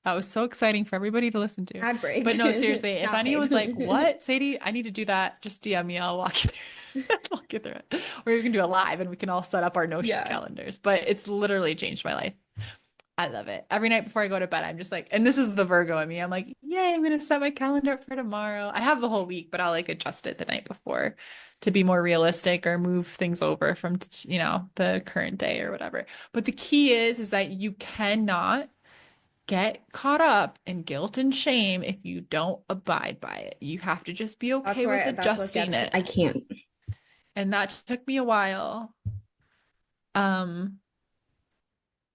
that was so exciting for everybody to listen to. Ad break. But no, seriously, if Not paid. anyone's like, what, Sadie, I need to do that, just DM me. I'll walk you through. Walk you through it. Or you can do it live and we can all set up our Notion Yeah. calendars. But it's literally changed my life. I love it. Every night before I go to bed, I'm just like, and this is the Virgo in me. I'm like, yay, I'm gonna set my calendar up for tomorrow. I have the whole week, but I'll like adjust it the night before to be more realistic or move things over from, the current day or whatever. But the key is that you cannot get caught up in guilt and shame if you don't abide by it. You have to just be okay with that's what adjusting gets it. I can't. And that took me a while.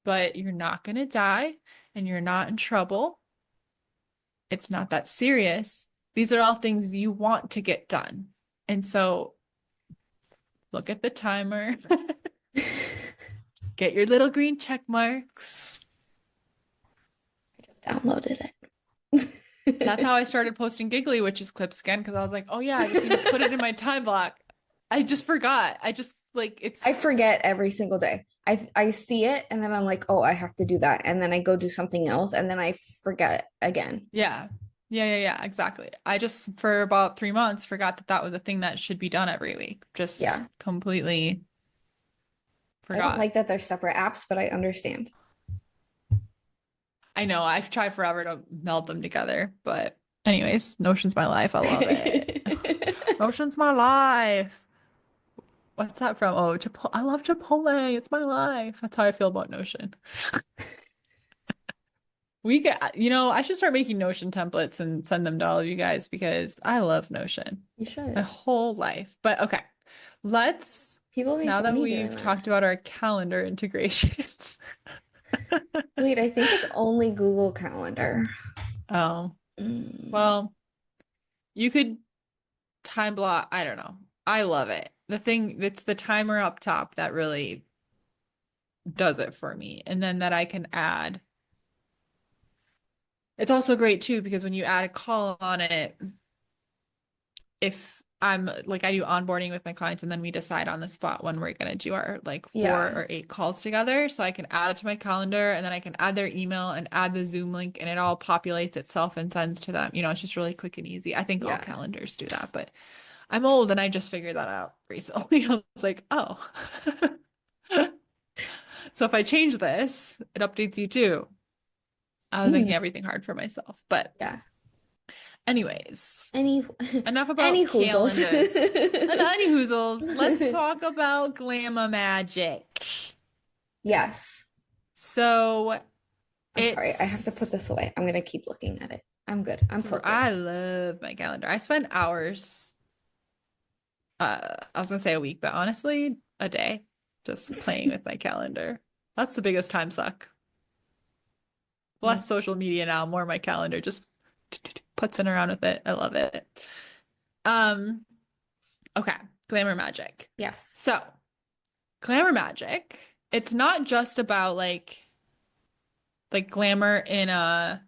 But you're not gonna die and you're not in trouble. It's not that serious. These are all things you want to get done. And so look at the timer, get your little green check marks. I just downloaded it. That's how I started posting Giggly Witches clips again, because I was like, oh yeah, I just need to put it in my time block. I just forgot. I just I forget every single day. I see it and then I'm like, oh, I have to do that. And then I go do something else and then I forget again. Yeah. Yeah, exactly. I just, for about 3 months, forgot that that was a thing that should be done every week. Just completely I don't forgot. like that they're separate apps, but I understand. I know. I've tried forever to meld them together, but anyways, Notion's my life. I love it. Notion's my life. What's that from? Oh, Chipotle. I love Chipotle. It's my life. That's how I feel about Notion. I should start making Notion templates and send them to all of you guys because I love Notion. You should. My whole life. But okay, now that we've talked about our calendar integrations. Wait, I think it's only Google Calendar. Oh, well, you could time block. I don't know. I love it. It's the timer up top that really does it for me. And then that I can add. It's also great too, because when you add a call on it, if I'm like, I do onboarding with my clients and then we decide on the spot when we're going to do our like 4 or 8 calls together. So I can add it to my calendar and then I can add their email and add the Zoom link and it all populates itself and sends to them. It's just really quick and easy. I think all calendars do that, but I'm old and I just figured that out recently. I was like, oh. So if I change this, it updates you too. I was making everything hard for myself, but anyways, enough about any calendars. hoozles. Any hoozles. Let's talk about glamour magic. Yes. So I'm sorry, I have to put this away. I'm gonna keep looking at it. I'm good. I'm focused. I love my calendar. I spend hours. I was gonna say a week, but honestly, a day just playing with my calendar. That's the biggest time suck. Less social media now, more my calendar, just putzing around with it. I love it. Okay, glamour magic. Yes. So, glamour magic, it's not just about like glamour in a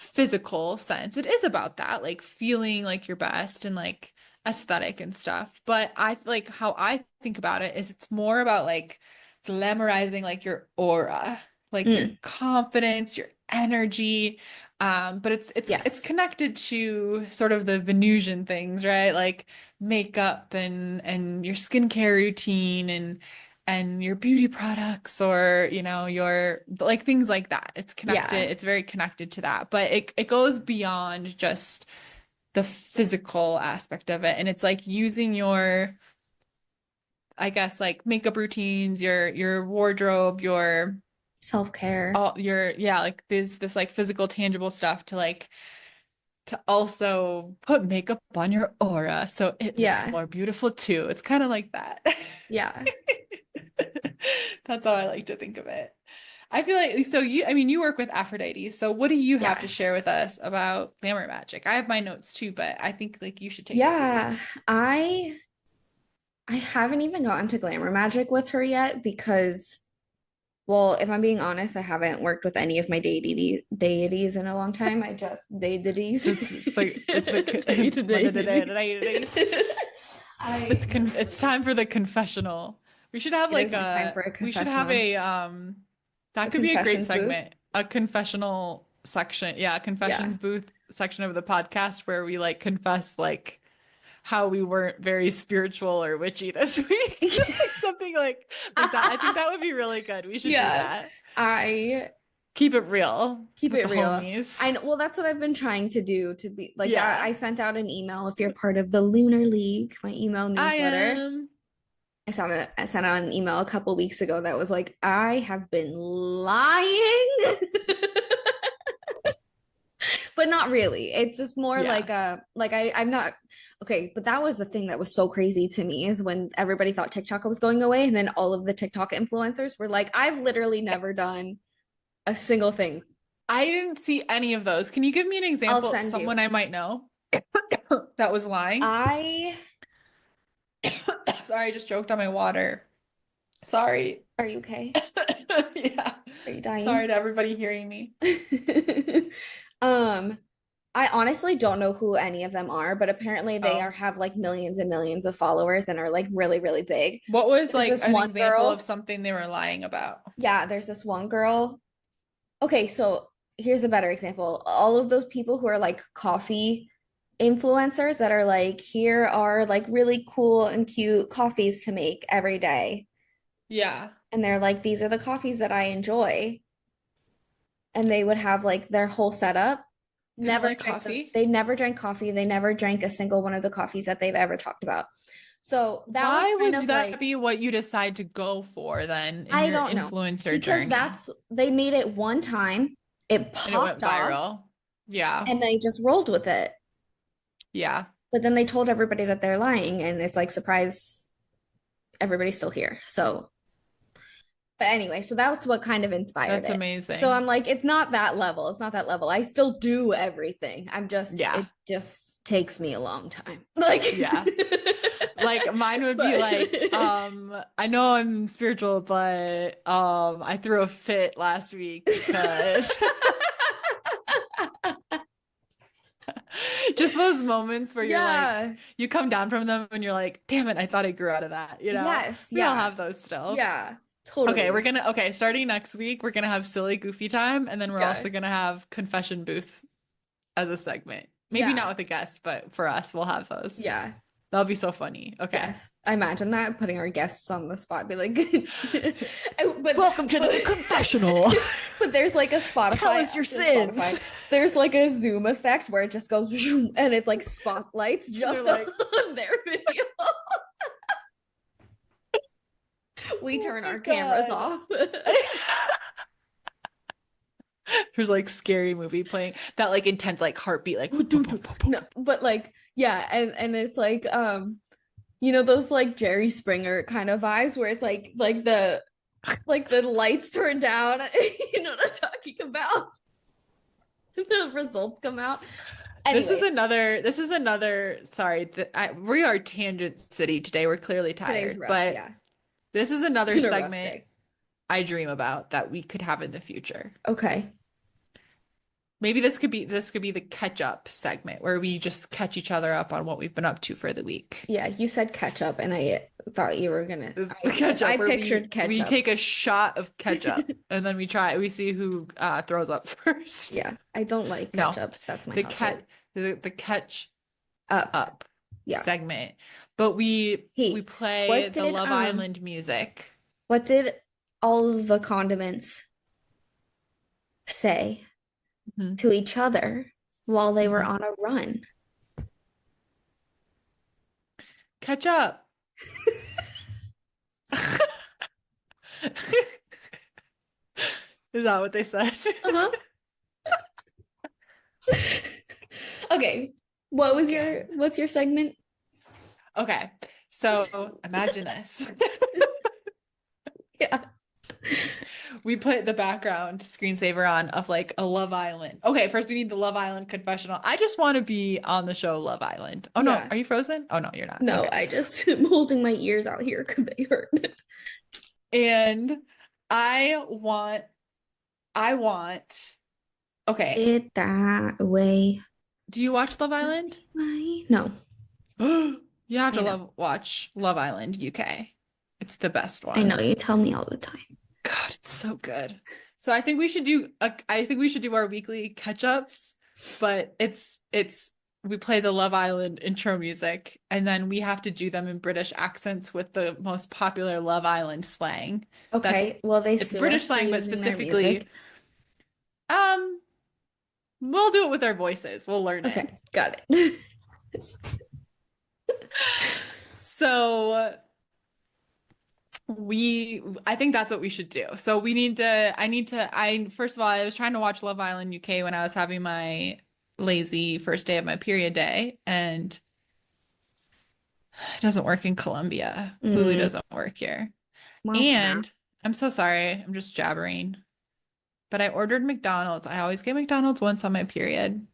physical sense. It is about that, like feeling like your best and like aesthetic and stuff. But I like how I think about it is it's more about like glamorizing like your aura, like your Mm, confidence, your energy. But it's yes. connected to sort of the Venusian things, right? Like makeup and your skincare routine and your beauty products or your like things like that. Yeah. It's very connected to that, but it goes beyond just the physical aspect of it, and it's like using your, I guess, like makeup routines, your wardrobe, your Self-care. all your, yeah, like this like physical tangible stuff to also put makeup on your aura so it looks Yeah. more beautiful too. It's kind of like that. Yeah. That's how I like to think of it. I feel like, so I mean, you work with Aphrodite, so what do you have to share Yes. with us about glamour magic? I have my notes too, but I think like you should take the lead. Yeah. I haven't even gotten to glamour magic with her yet because, well, if I'm being honest, I haven't worked with any of my deities in a long time. I just deities. It's the Deities. I it's time for the confessional. We should have It like is my time for a we should have confessional. that A could be a great confessions booth. segment, a confessional section. Yeah, a Yeah. confessions booth section of the podcast where we like confess like how we weren't very spiritual or witchy this week. Like something like that. I think that would be really good. We should do Yeah. that. I Keep it real keep with it the real. I homies. know, well, that's what I've been trying to do to be like that. Yeah, I sent out an email if you're part of the Lunar League, my email I newsletter. am. I sent out an email a couple weeks ago that was like, I have been lying. But not really. It's just more Yeah. like I'm not okay, but that was the thing that was so crazy to me is when everybody thought TikTok was going away and then all of the TikTok influencers were like, I've literally never done a single thing. I didn't see any of those. Can you give me an I'll example of send someone you. I might know that was lying? I Sorry, I just choked on my water. Sorry. Are you okay? Yeah. Are you Sorry dying? to everybody hearing me. um I honestly don't know who any of them are, but apparently they Oh. are have like millions and millions of followers and are like really, really big. What was There's like this an one example of girl. something they were lying about? Yeah, there's this one girl. Okay, so here's a better example. All of those people who are like coffee influencers that are like, here are like really cool and cute coffees to make every day. Yeah. And they're like, these are the coffees that I enjoy. And they would have like their whole setup. They don't like coffee? They never drank coffee. They never drank a single one of the coffees that they've ever talked about. So that was Why kind would of that like, be what you decide to go for then in I your don't know, influencer because journey? that's they made it one time, it And it went popped off, viral. Yeah. and they just rolled with it. Yeah. But then they told everybody that they're lying, and it's like, surprise, everybody's still here. So, but anyway, so that's what kind of inspired That's it. So amazing. I'm like, it's not that level. It's not that level. I still do everything. Yeah. It just takes me a long time. Like, Yeah. Like mine would be like, but I know I'm spiritual, but I threw a fit last week because just those moments where you're like, yeah. you come down from them and you're like, damn it, I thought I grew out of that, you know? Yes, We all yeah. have those still. Yeah, Okay, totally. starting next week, we're gonna have silly goofy time, and then we're Yeah. also gonna have confession booth as a segment. Maybe not Yeah. with a guest, but for us, we'll have those. Yeah. That'll be so funny. Okay. Yes. I imagine that putting our guests on the spot, be like, but Welcome to the confessional. but there's like a Tell Spotify, us your Spotify. sins. There's like a Zoom effect where it just goes zoom, and it's like spotlights just like, on their video. We oh turn my our cameras God. off. There's like scary movie playing that like intense like heartbeat like No, but like yeah, and it's like you know those like Jerry Springer kind of vibes where it's like the lights turn down. You know what I'm talking about? The results come out. This is Anyway, another sorry we are tangent city today. We're clearly today's tired, rough, but yeah. this is another Been a rough segment. day. I dream about that we could have in the future. Okay. Maybe this could be the catch up segment where we just catch each other up on what we've been up to for the week. Yeah, you said ketchup, and I thought you were gonna. This is the catch I up where pictured we ketchup. take a shot of ketchup and then we see who throws up first. Yeah, I don't like No, ketchup. That's my the hot take. the catch Up. up Yeah. segment. But we Hey, play what the did Love Island music. what did all of the condiments say Mhm. to each other while they were Mhm. on a run? Catch up. Is that what they said? Uh-huh. Okay. What's your segment? Okay. So imagine this. Yeah. We put the background screensaver on of like a Love Island. Okay, first we need the Love Island confessional. I just want to be on the show Love Island. Oh no, Yeah. are you frozen? Oh no, you're not. No, Okay. I just am holding my ears out here because they hurt. And I want okay. It that way. Do you watch Love Island? No, You have I to know. watch Love Island UK. It's the best I know one. you tell me all the time. God, it's so good. So I think we should do our weekly catch-ups, but it's we play the Love Island intro music and then we have to do them in British accents with the most popular Love Island slang. That's Okay, well, they it's sue British us for slang, but using their specifically music. um we'll do it with our voices. We'll learn Okay, it. got it. So I think that's what we should do. So I first of all, I was trying to watch Love Island UK when I was having my lazy first day of my period day, and it doesn't work in Colombia. Hulu Mm, doesn't work here. well, And I'm so sorry, I'm just jabbering. But I ordered McDonald's. I always get McDonald's once on my period.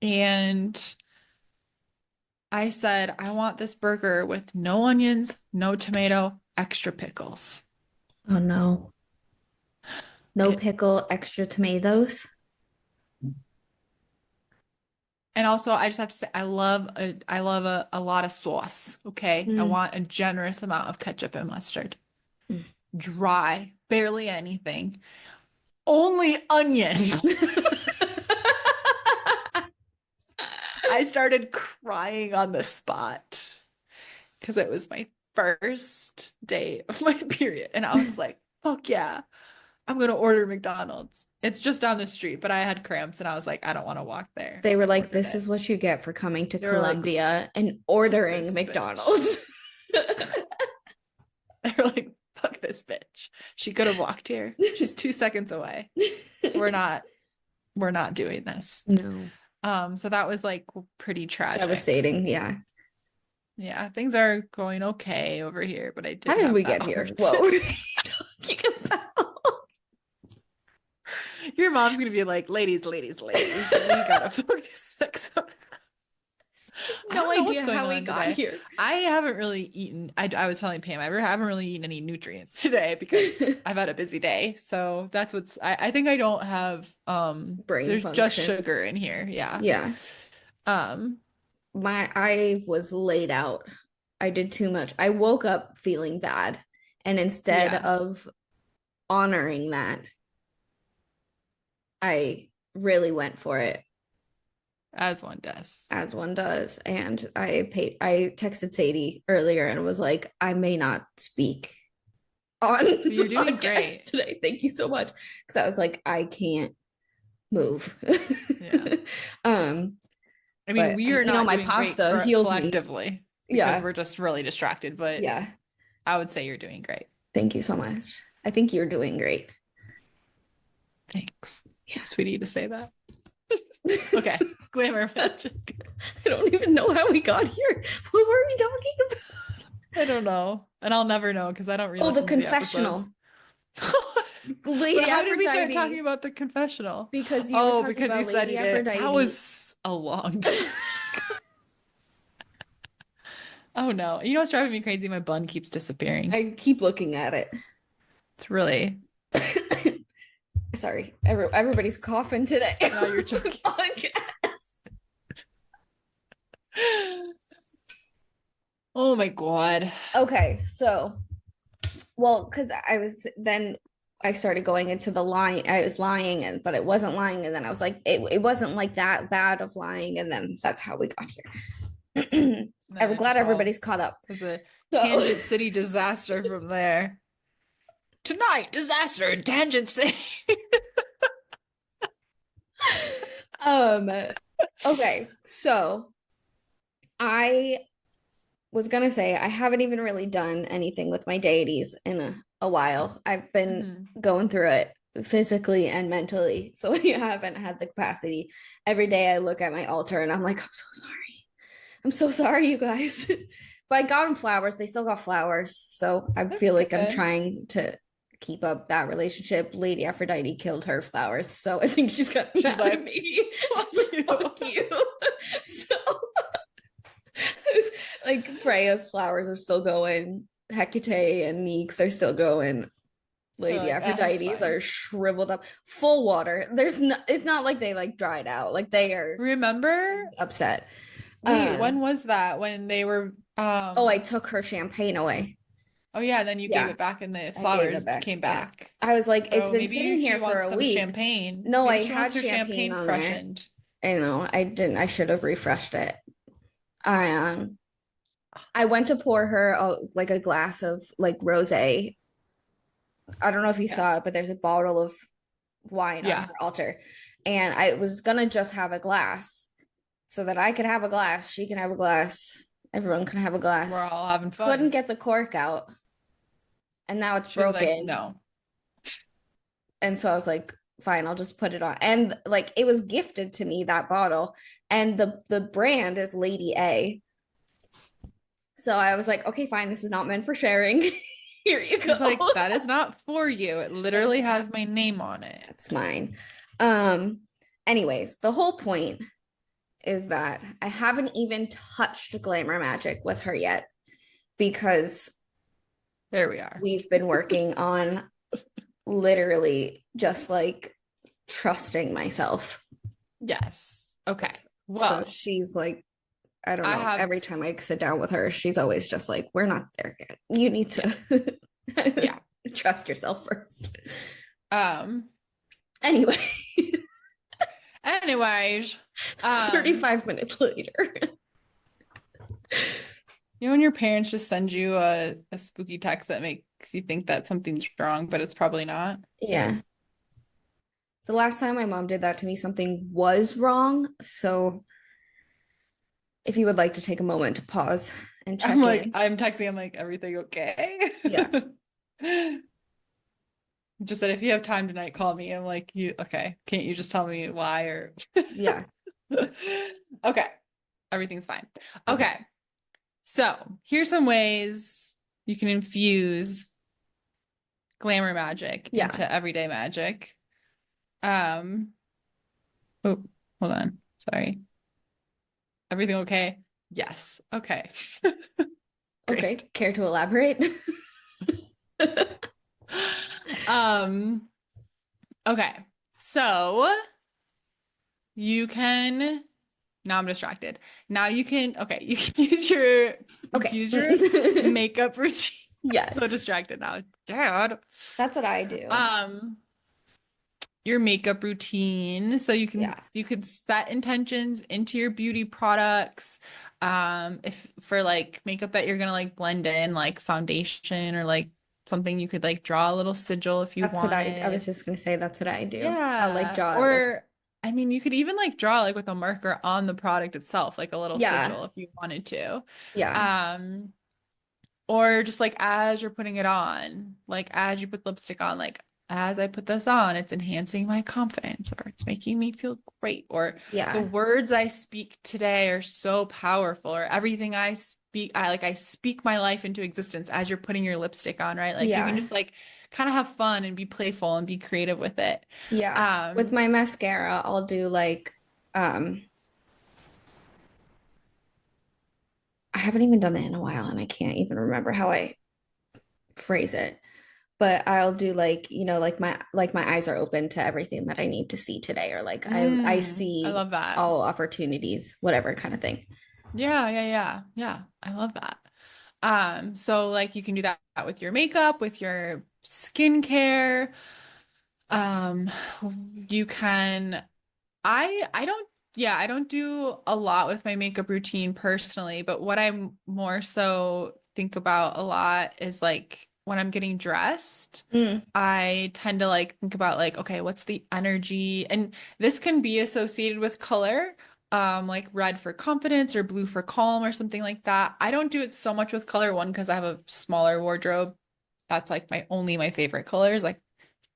And I said, I want this burger with no onions, no tomato, extra pickles. oh no. No It pickle, extra tomatoes. And also, I just have to say, I love a lot of sauce. Okay, I Mm, want a generous amount of ketchup and mustard. mm. Dry, barely anything. Only onion. I started crying on the spot because it was my first day of my period, and I was like, "Fuck yeah, I'm gonna order McDonald's." It's just down the street, but I had cramps, and I was like, "I don't want to walk there." They were I like, ordered this it. is what you get for coming to They were like, Colombia and "Fuck ordering this bitch." McDonald's. They're like, fuck this bitch. She could have walked here. She's 2 seconds away. We're not doing this. No. So that was like pretty tragic. Devastating, yeah. Yeah, things are going okay over here, but I did How did have we that get here? heart. What were we talking about? Your mom's gonna be like, ladies, ladies, ladies. We gotta focus next up. I No don't know what's idea going how we on got today. here. I haven't really eaten. I was telling Pam, I haven't really eaten any nutrients today because I've had a busy day. So that's I think I don't have Brain there's just function. sugar in here. Yeah. Yeah. Um I was laid out. I did too much. I woke up feeling bad. And instead yeah. of honoring that, I really went for it, As one does. as one does. And I texted Sadie earlier and was like, I may not speak on You're the doing podcast great. today. Thank you so much. Because I was like, I can't move. Yeah. I mean, But we are not my doing great pasta healed me. collectively because Yeah. we're just really distracted, but Yeah. I would say you're doing great. Thank you so much. I think you're doing great. Thanks. Yeah. Sweetie to say that. Okay. Glamour magic. I don't even know how we got here. What were we talking about? I don't know. And I'll never know because I don't Oh, the re-listen to confessional. Lady But how did we start Aphrodite. talking about the confessional? Because you were talking because about you said Lady it. Aphrodite. That was a long time. Oh no. You know what's driving me crazy? My bun keeps disappearing. I keep looking at it. It's really Sorry, everybody's coughing today. No, you're joking. Oh my God. Okay, so, well, because I started going into the lying. I was lying, but it wasn't lying, and then I was like, it wasn't like that bad of lying, and then that's how we got here. Then I'm it glad just all everybody's caught up. was a So, Tangent City disaster from there. Tonight, disaster in Tangent City. um, okay, so I was gonna say I haven't even really done anything with my deities in a while. I've been going through it physically and mentally, so I haven't had the capacity. Every day I look at my altar and I'm like, I'm so sorry. I'm so sorry, you guys. But I got them flowers. They still got flowers. So I That's feel like I'm good. trying to keep up that relationship. Lady Aphrodite killed her flowers. So I think she's got She's mad like, at me. She's like, fuck you. So it's like Freya's flowers are still going. Hecate and Neeks are still going. You're Lady like, ah, it's Aphrodite's fine. are shriveled up, full water. There's no, it's not like they like dried out. Like they are Remember? upset. Wait, when was that? When they were Oh, I took her champagne away. oh yeah, and then you gave Yeah, it back and the I gave flowers it back. came Yeah. back. I was like, it's So been maybe sitting she here for wants a some week. champagne. No, Maybe I she had wants her champagne champagne on there. freshened. I know, I didn't. I should have refreshed it. I went to pour her like a glass of like rosé. I don't know if you Yeah. saw it, but there's a bottle of wine on Yeah. her altar. And I was gonna just have a glass so that I could have a glass, she can have a glass, everyone can have a We're glass. all having Couldn't fun. get the cork out, and now it's She's like, broken. no. And so I was like, fine, I'll just put it on. And like it was gifted to me, that bottle, and the brand is Lady A. So I was like, okay, fine, this is not meant for sharing. Here you She's like, go. that is not for you. It literally has my name on it. That's mine. Um, anyways, the whole point is that I haven't even touched Glamour Magic with her yet because There we are. we've been working on literally just like trusting myself. Yes. Okay. So Well, she's like, I don't I know. have Every time I sit down with her, she's always just like, we're not there yet. You need to yeah. trust yourself first. Um Anyway, anyways, 35 minutes later. you know when your parents just send you a spooky text that makes you think that something's wrong, but it's probably not? Yeah. The last time my mom did that to me, something was wrong. So if you would like to take a moment to pause and check in. I'm texting, I'm like, everything okay? Yeah. Just said if you have time tonight, call me. I'm like, you okay, can't you just tell me why or Yeah. okay. Everything's fine. Okay. So here's some ways you can infuse glamour magic Yeah. into everyday magic. Oh, hold on. Sorry. Everything okay? Yes. Okay. Okay. Great. Care to elaborate? Okay. So you can now I'm distracted. Now you can you can use your Okay. infuse your makeup routine. Yes. So distracted now. Dad. That's what I do. Your makeup routine. So you could set intentions into your beauty products. If for like makeup that you're gonna like blend in, like foundation or like something, you could like draw a little sigil if you That's what I wanted. was just gonna say that's what I do. Yeah. I'll like draw it with, Or I mean, you could even like draw like with a marker on the product itself, like a little yeah. sigil if you wanted to. Yeah. Or just like as you're putting it on, like as you put lipstick on, like as I put this on, it's enhancing my confidence or it's making me feel great. Or the Yeah. words I speak today are so powerful, or everything I speak, I speak my life into existence as you're putting your lipstick on, right? Like you Yeah. can just like kind of have fun and be playful and be creative with it. Yeah. With my mascara, I'll do like I haven't even done it in a while and I can't even remember how I phrase it. but I'll do like, like my eyes are open to everything that I need to see today, or like I I see love that. all opportunities, whatever kind of thing. Yeah, yeah, yeah. Yeah. I love that. So like you can do that with your makeup, with your skincare. Um, you can I don't yeah, I don't do a lot with my makeup routine personally, but what I'm more so think about a lot is like when I'm getting dressed, Mm, I tend to like think about like, okay, what's the energy? And this can be associated with color, like red for confidence or blue for calm or something like that. I don't do it so much with color, one, because I have a smaller wardrobe. That's like my favorite colors. Like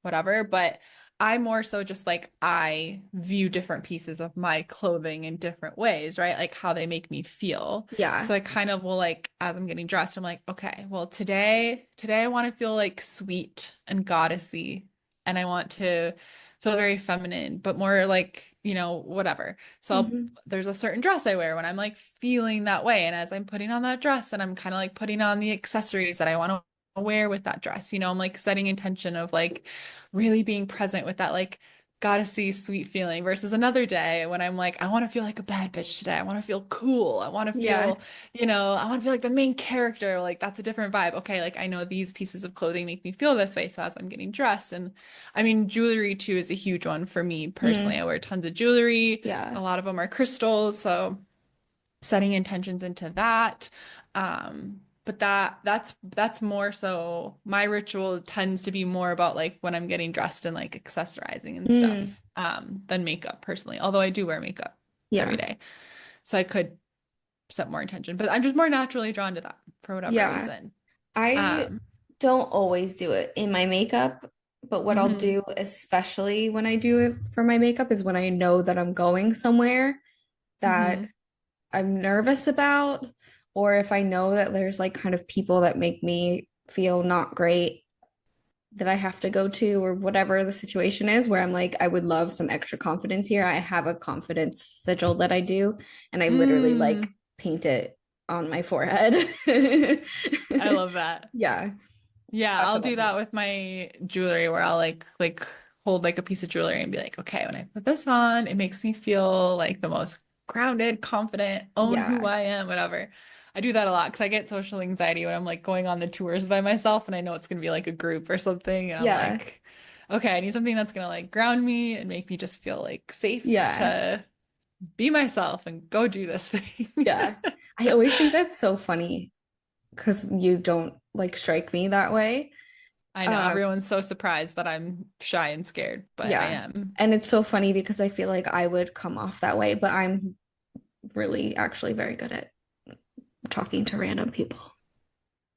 whatever. But I more so just like I view different pieces of my clothing in different ways, right? Like how they make me feel. yeah. So I kind of will like as I'm getting dressed, I'm like, okay, well today I want to feel like sweet and goddessy, and I want to feel very feminine, but more like, whatever. So Hmm. there's a certain dress I wear when I'm like feeling that way. And as I'm putting on that dress and I'm kind of like putting on the accessories that I want to wear with that dress, I'm like setting intention of like really being present with that like goddessy sweet feeling versus another day when I'm like, I want to feel like a bad bitch today. I want to feel cool. I want to Yeah. feel, I want to feel like the main character. Like that's a different vibe. Okay, like I know these pieces of clothing make me feel this way. So as I'm getting dressed, and I mean, jewelry too is a huge one for me personally. Mm, I wear tons of jewelry. yeah. A lot of them are crystals. So setting intentions into that. But that's more so my ritual tends to be more about like when I'm getting dressed and like accessorizing and Mm, stuff, than makeup personally. Although I do wear makeup every yeah. day. So I could set more intention, but I'm just more naturally drawn to that for whatever Yeah. reason. I Um, don't always do it in my makeup, but what I'll mhm, do, especially when I do it for my makeup, is when I know that I'm going somewhere that mhm, I'm nervous about, or if I know that there's like kind of people that make me feel not great that I have to go to, or whatever the situation is, where I'm like, I would love some extra confidence here. I have a confidence sigil that I do, and I literally like mm, paint it on my forehead. I love that. Yeah, Yeah, that's I'll what I'll do do. that with my jewelry where I'll like hold like a piece of jewelry and be like, okay, when I put this on, it makes me feel like the most grounded, confident, own who Yeah, I am, whatever. I do that a lot because I get social anxiety when I'm like going on the tours by myself and I know it's gonna be like a group or something. And I'm yeah, like, okay, I need something that's gonna like ground me and make me just feel like safe yeah, to be myself and go do this thing. yeah. I always think that's so funny because you don't like strike me that way. I know Um, everyone's so surprised that I'm shy and scared, but I yeah. am. And it's so funny because I feel like I would come off that way, but I'm really actually very good at talking to random people,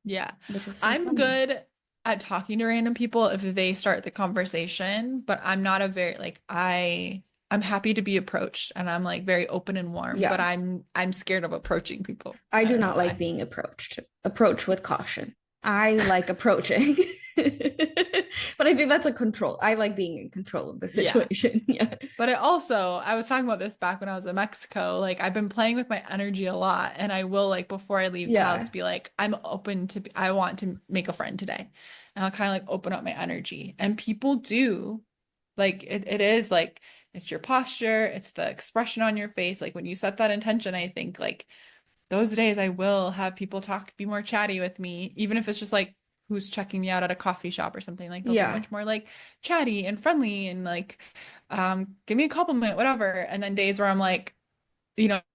Yeah. which is so I'm funny. good at talking to random people if they start the conversation, but I'm not a very like I'm happy to be approached and I'm like very open and warm, but Yeah. I'm scared of approaching people. I I do don't know not like why. being approached. Approach with caution. I like approaching. But I think that's a control. I like being in control of the Yeah. situation. Yeah. But I was talking about this back when I was in Mexico. Like, I've been playing with my energy a lot, and I will, like, before I leave the house, Yeah. be like, I want to make a friend today. And I'll kind of like open up my energy. And people do, like, it is like, it's your posture, it's the expression on your face. Like, when you set that intention, I think, like, those days I will have people talk, be more chatty with me, even if it's just like who's checking me out at a coffee shop or something. Like they'll be Yeah. much more like chatty and friendly and like give me a compliment, whatever. And then days where I'm like,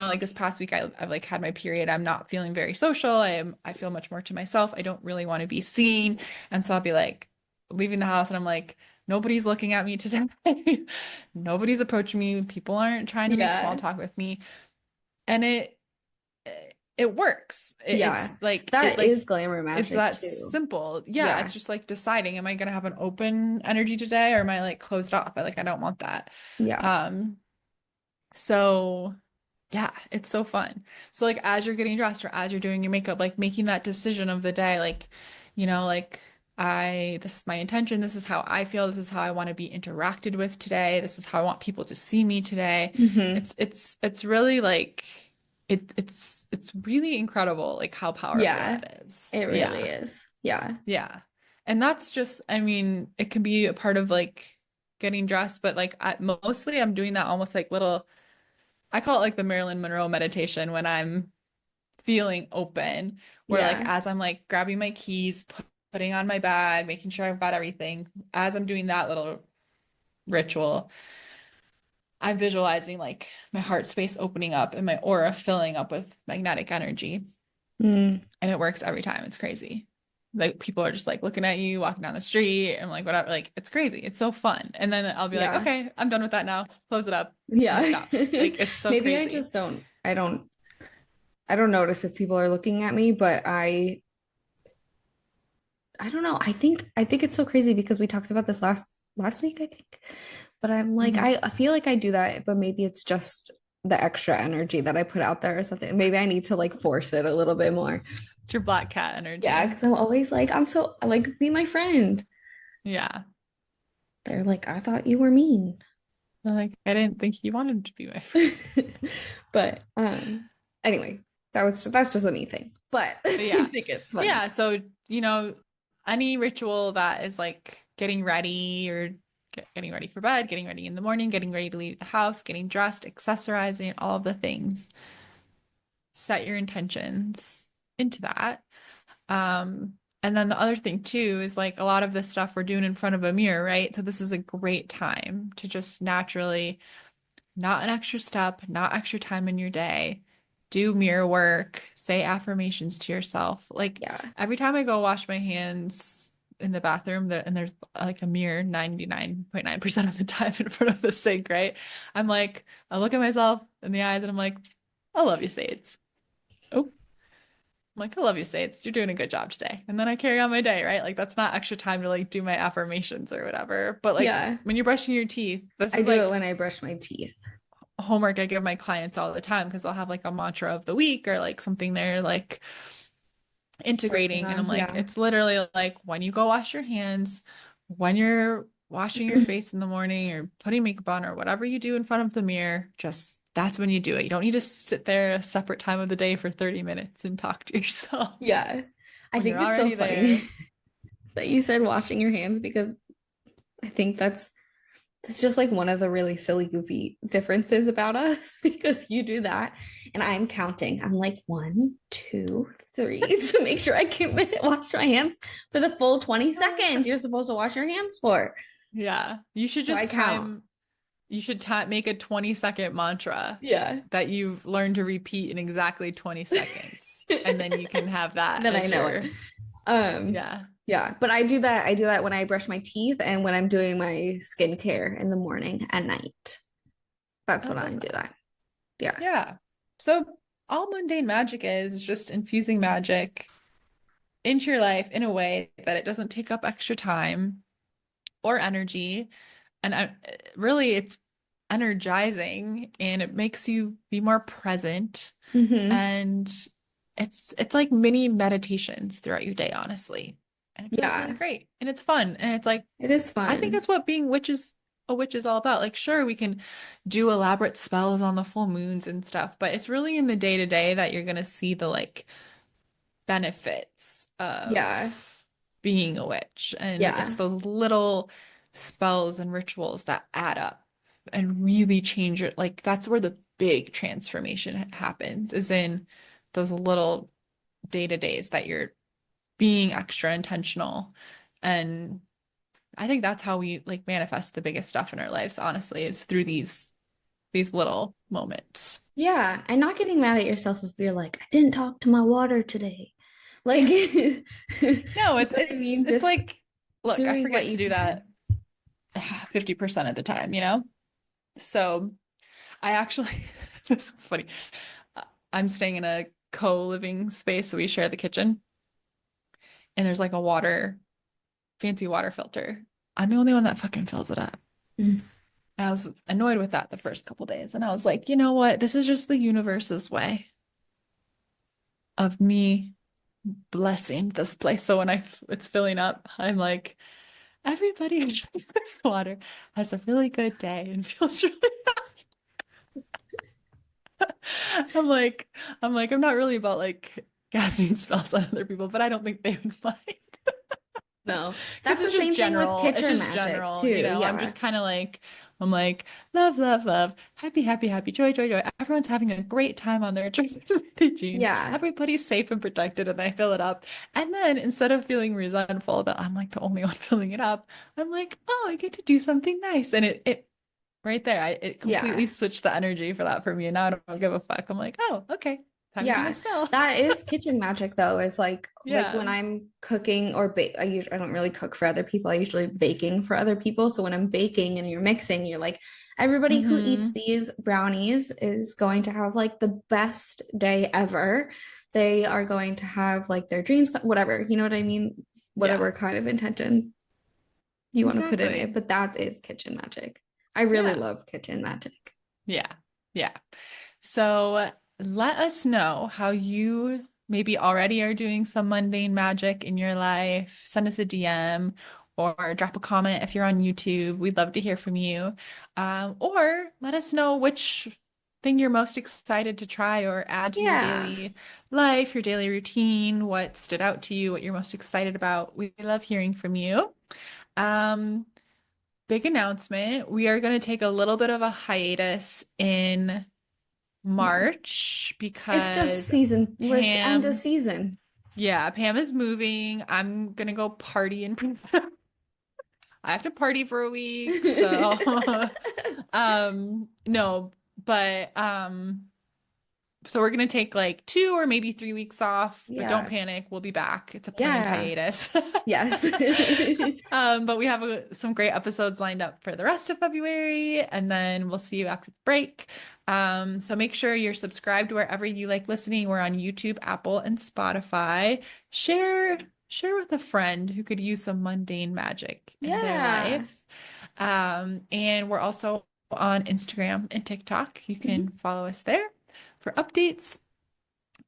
like this past week I've like had my period. I'm not feeling very social. I feel much more to myself. I don't really want to be seen. And so I'll be like leaving the house and I'm like, nobody's looking at me today. Nobody's approaching me. People aren't trying to make small Yeah. talk with me. And it works. Yeah. It That like is glamour it's magic that too. simple. Yeah, it's Yeah. just like deciding, am I gonna have an open energy today or am I like closed off? I don't want that. Yeah. Um, so yeah, it's so fun. So like as you're getting dressed or as you're doing your makeup, like making that decision of the day, like, like this is my intention, this is how I feel, this is how I want to be interacted with today, this is how I want people to see me today. Hmm. It's really like it's really incredible like how powerful Yeah. that is. It really Yeah. is. Yeah. Yeah. And that's just, I mean, it can be a part of like getting dressed, but like mostly I'm doing that almost like little, I call it like the Marilyn Monroe meditation when I'm feeling open, where like Yeah. as I'm like grabbing my keys, putting on my bag, making sure I've got everything, as I'm doing that little ritual, I'm visualizing like my heart space opening up and my aura filling up with magnetic energy. Mm, And it works every time. It's crazy. Like people are just like looking at you walking down the street and like whatever. Like it's crazy. It's so fun. And then I'll be like, yeah. okay, I'm done with that now. Close it up. And it Yeah. stops. Like it's so Maybe crazy. I don't notice if people are looking at me, but I don't know. I think it's so crazy because we talked about this last week, I think. But I'm like, Mhm. I feel like I do that, but maybe it's just the extra energy that I put out there or something. Maybe I need to like force it a little bit more. It's your black cat Yeah, energy. because I'm always like, I'm so like, be my friend. Yeah. They're like, I thought you were mean. Like I didn't think you wanted to be my friend. But anyway, that's just a me thing. But I But yeah. think it's But funny. yeah, so any ritual that is like getting ready or getting ready for bed, getting ready in the morning, getting ready to leave the house, getting dressed, accessorizing, all of the things. Set your intentions into that. And then the other thing too is like a lot of this stuff we're doing in front of a mirror, right? So this is a great time to just naturally, not an extra step, not extra time in your day, do mirror work, say affirmations to yourself. Like Yeah. every time I go wash my hands in the bathroom there, and there's like a mirror 99.9% of the time in front of the sink, right? I'm like, I look at myself in the eyes and I'm like, I love you, Sades. Oh, I'm like, I love you, Sates. You're doing a good job today. And then I carry on my day, right? Like that's not extra time to like do my affirmations or whatever. But like Yeah. when you're brushing your teeth, this I is do it like when I brush my teeth. homework I give my clients all the time because they'll have like a mantra of the week or like something they're like Working integrating. And I'm on, like, yeah. it's literally like when you go wash your hands, when you're washing your face in the morning or putting makeup on or whatever you do in front of the mirror, just that's when you do it. You don't need to sit there a separate time of the day for 30 minutes and talk to yourself Yeah. I when you're think it's so already funny there. that you said washing your hands because I think that's just like one of the really silly, goofy differences about us because you do that and I'm counting. I'm like 1, 2, 3 to make sure I can wash my hands for the full 20 seconds you're supposed to wash your hands for. Yeah, you should So I just count. you should make a 20-second mantra Yeah. that you've learned to repeat in exactly 20 seconds. And then you can have that Then I as know it. your, Um, yeah. yeah, but I do that when I brush my teeth and when I'm doing my skincare in the morning and night. That's I when I love do that. that. Yeah. Yeah. So all mundane magic is just infusing magic into your life in a way that it doesn't take up extra time or energy. And really, it's energizing and it makes you be more present. Hmm. And it's like mini meditations throughout your day, honestly. And it feels really Yeah. great. And it's fun. And it's like, It is I think fun. it's what being a witch is all about. Like, sure, we can do elaborate spells on the full moons and stuff, but it's really in the day to day that you're gonna see the like benefits Yeah. of being a witch. And it's Yeah. those little spells and rituals that add up and really change it. Like that's where the big transformation happens, is in those little day-to-days that you're being extra intentional. And I think that's how we like manifest the biggest stuff in our lives, honestly, is through these little moments. Yeah. And not getting mad at yourself if you're like, I didn't talk to my water today. Like, you No, know what I mean? it's Just like, look, I doing what forget you to do can. that 50% of the time, you know? So I actually, this is funny. Uh, I'm staying in a co-living space, so we share the kitchen, and there's like a fancy water filter. I'm the only one that fucking fills it up. Mm. I was annoyed with that the first couple days, and I was like, you know what? This is just the universe's way of me blessing this place. So when it's filling up, I'm like, everybody who drinks this water has a really good day and feels really I'm not really about like casting spells on other people, but I don't think they would mind. No, Because that's the it's just same thing with general. It's kitchen just magic general, too. I'm Yeah. just kind of like, I'm like, love, love, love, happy, happy, happy, joy, joy, joy. Everyone's having a great time on their journey. Gene. Yeah. Everybody's safe and protected, and I fill it up. And then instead of feeling resentful that I'm like the only one filling it up, I'm like, oh, I get to do something nice. And it right there, it completely Yeah. switched the energy for that for me. And now I don't give a fuck. I'm like, oh, okay, time to do my Yeah, spell. that is kitchen magic though. Is like Yeah. when I'm cooking or bake, I don't really cook for other people. I usually baking for other people. So when I'm baking and you're mixing, you're like, everybody who eats Hmm. these brownies is going to have like the best day ever. They are going to have like their dreams, whatever, you know what I mean? Yeah, Whatever kind of intention you want to put in it. exactly. But that is kitchen magic. I really Yeah. love kitchen magic. Yeah. Yeah. So let us know how you maybe already are doing some mundane magic in your life. Send us a DM or drop a comment if you're on YouTube. We'd love to hear from you. Or let us know which thing you're most excited to try or add to your Yeah. daily life, your daily routine, what stood out to you, what you're most excited about. We love hearing from you. Um, Big announcement. We are going to take a little bit of a hiatus in March. March It's just because season. We're end of Pam, season. yeah, Pam is moving. I'm gonna go party in I have to party for a week, so no, but so we're gonna take like 2 or maybe 3 weeks off, but don't Yeah. panic, we'll be back. It's a planned Yeah. hiatus. Yes. But we have some great episodes lined up for the rest of February, and then we'll see you after the break. So make sure you're subscribed wherever you like listening. We're on YouTube, Apple, and Spotify. Share with a friend who could use some mundane magic in their Yeah. life. And we're also on Instagram and TikTok. You can Mhm. follow us there for updates.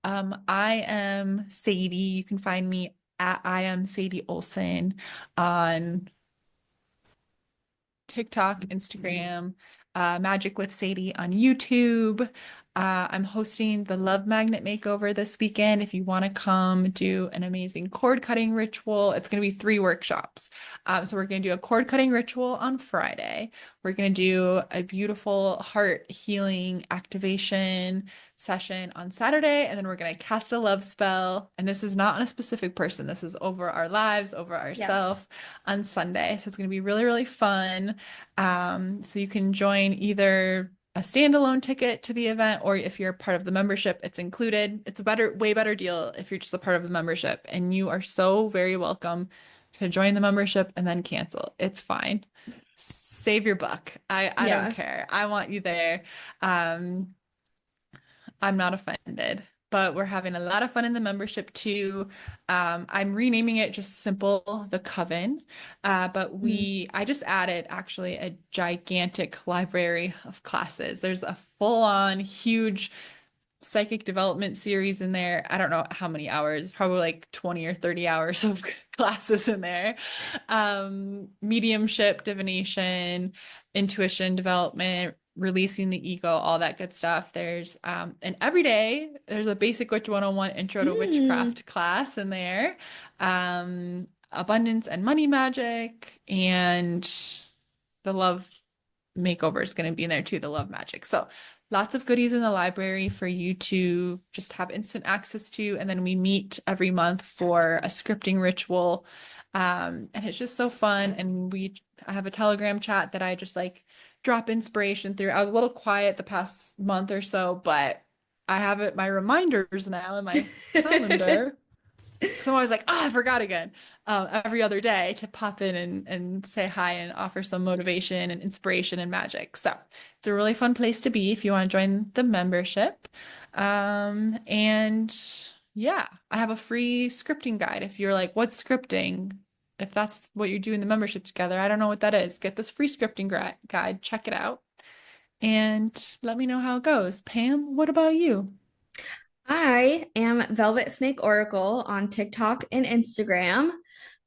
I am Sadie. You can find me at I am Sadie Olson on TikTok, Instagram, Magic with Sadie on YouTube. I'm hosting the Love Magnet Makeover this weekend. If you want to come do an amazing cord cutting ritual, it's going to be 3 workshops. So we're going to do a cord cutting ritual on Friday. We're going to do a beautiful heart healing activation session on Saturday, and then we're going to cast a love spell. And this is not on a specific person. This is over our lives, over Yes. ourselves on Sunday. So it's going to be really, really fun. So you can join either a standalone ticket to the event, or if you're part of the membership, it's included. It's a way better deal if you're just a part of the membership, and you are so very welcome to join the membership and then cancel. It's fine. Save your buck. I don't Yeah. care. I want you there. Um, I'm not offended, but we're having a lot of fun in the membership too. I'm renaming it just simple the Coven. But Mm. I just added actually a gigantic library of classes. There's a full-on huge psychic development series in there. I don't know how many hours, it's probably like 20 or 30 hours of classes in there. Mediumship, divination, intuition development, releasing the ego, all that good stuff. And every day there's a basic witch 101 intro to Mm. witchcraft class in there. Abundance and money magic, and the love makeover is going to be in there too, the love magic. So lots of goodies in the library for you to just have instant access to. And then we meet every month for a scripting ritual. And it's just so fun. And I have a Telegram chat that I just like drop inspiration through. I was a little quiet the past month or so, but I have my reminders now in my calendar. So I'm always like, oh, I forgot again. Every other day to pop in and say hi and offer some motivation and inspiration and magic. So it's a really fun place to be if you want to join the membership. And yeah, I have a free scripting guide. If you're like, what's scripting? If that's what you do in the membership together, I don't know what that is. Get this free scripting guide, check it out, and let me know how it goes. Pam, what about you? I am Velvet Snake Oracle on TikTok and Instagram.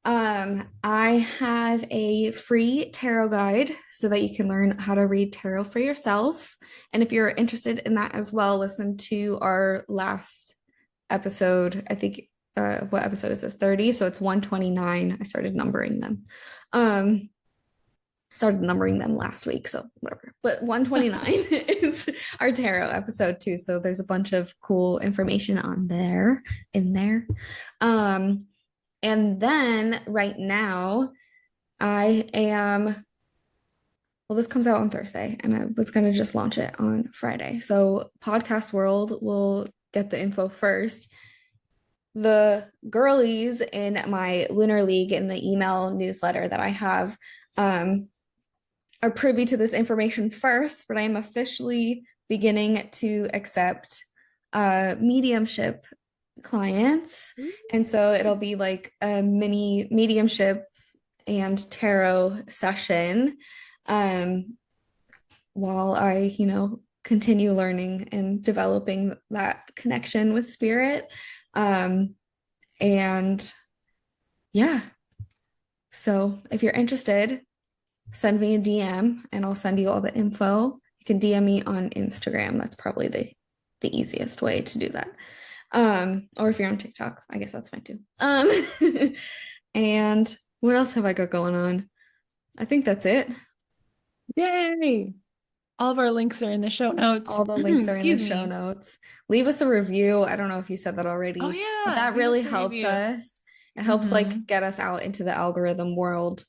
I have a free tarot guide so that you can learn how to read tarot for yourself. And if you're interested in that as well, listen to our last episode. I think what episode is this? 30. So it's 129. I started numbering them. Um, started numbering them last week, so whatever. But 129 is our tarot episode too. So there's a bunch of cool information on there in there. And then right now I am well, this comes out on Thursday, and I was going to just launch it on Friday. So, Podcast World will get the info first. The girlies in my Lunar League in the email newsletter that I have are privy to this information first, but I am officially beginning to accept mediumship clients. And so it'll be like a mini mediumship and tarot session while I, continue learning and developing that connection with spirit. And yeah, so if you're interested, send me a DM and I'll send you all the info. You can DM me on Instagram. That's probably the easiest way to do that. Or if you're on TikTok, I guess that's fine too. And what else have I got going on? I think that's it. Yay! All of our links are in the show notes. All the links are in the Excuse show me. notes. Leave us a review. I don't know if you said that already. Oh but yeah, that leave really us a helps review. us. It helps like get us out into the algorithm world.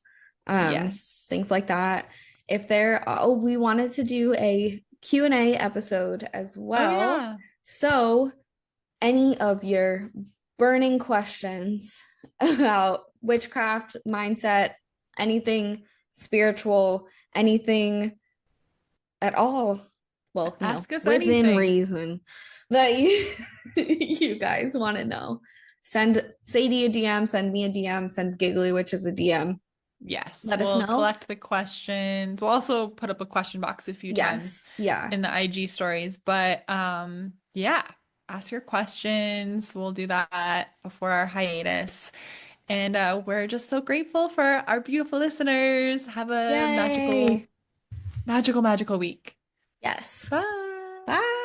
Yes. Things like that. If we wanted to do a Q&A episode as Oh well. yeah. So any of your burning questions about witchcraft, mindset, anything spiritual, anything at all, well, Ask us within anything. reason that you guys want to know. Send Sadie a DM, send me a DM, send Giggly Witches a DM. Yes, Let us we'll know. collect the questions. We'll also put up a question box a few times in the IG stories. But yeah, ask your questions. We'll do that before our hiatus. And we're just so grateful for our beautiful listeners. Have a Yay. magical week. Yes. Bye. Bye.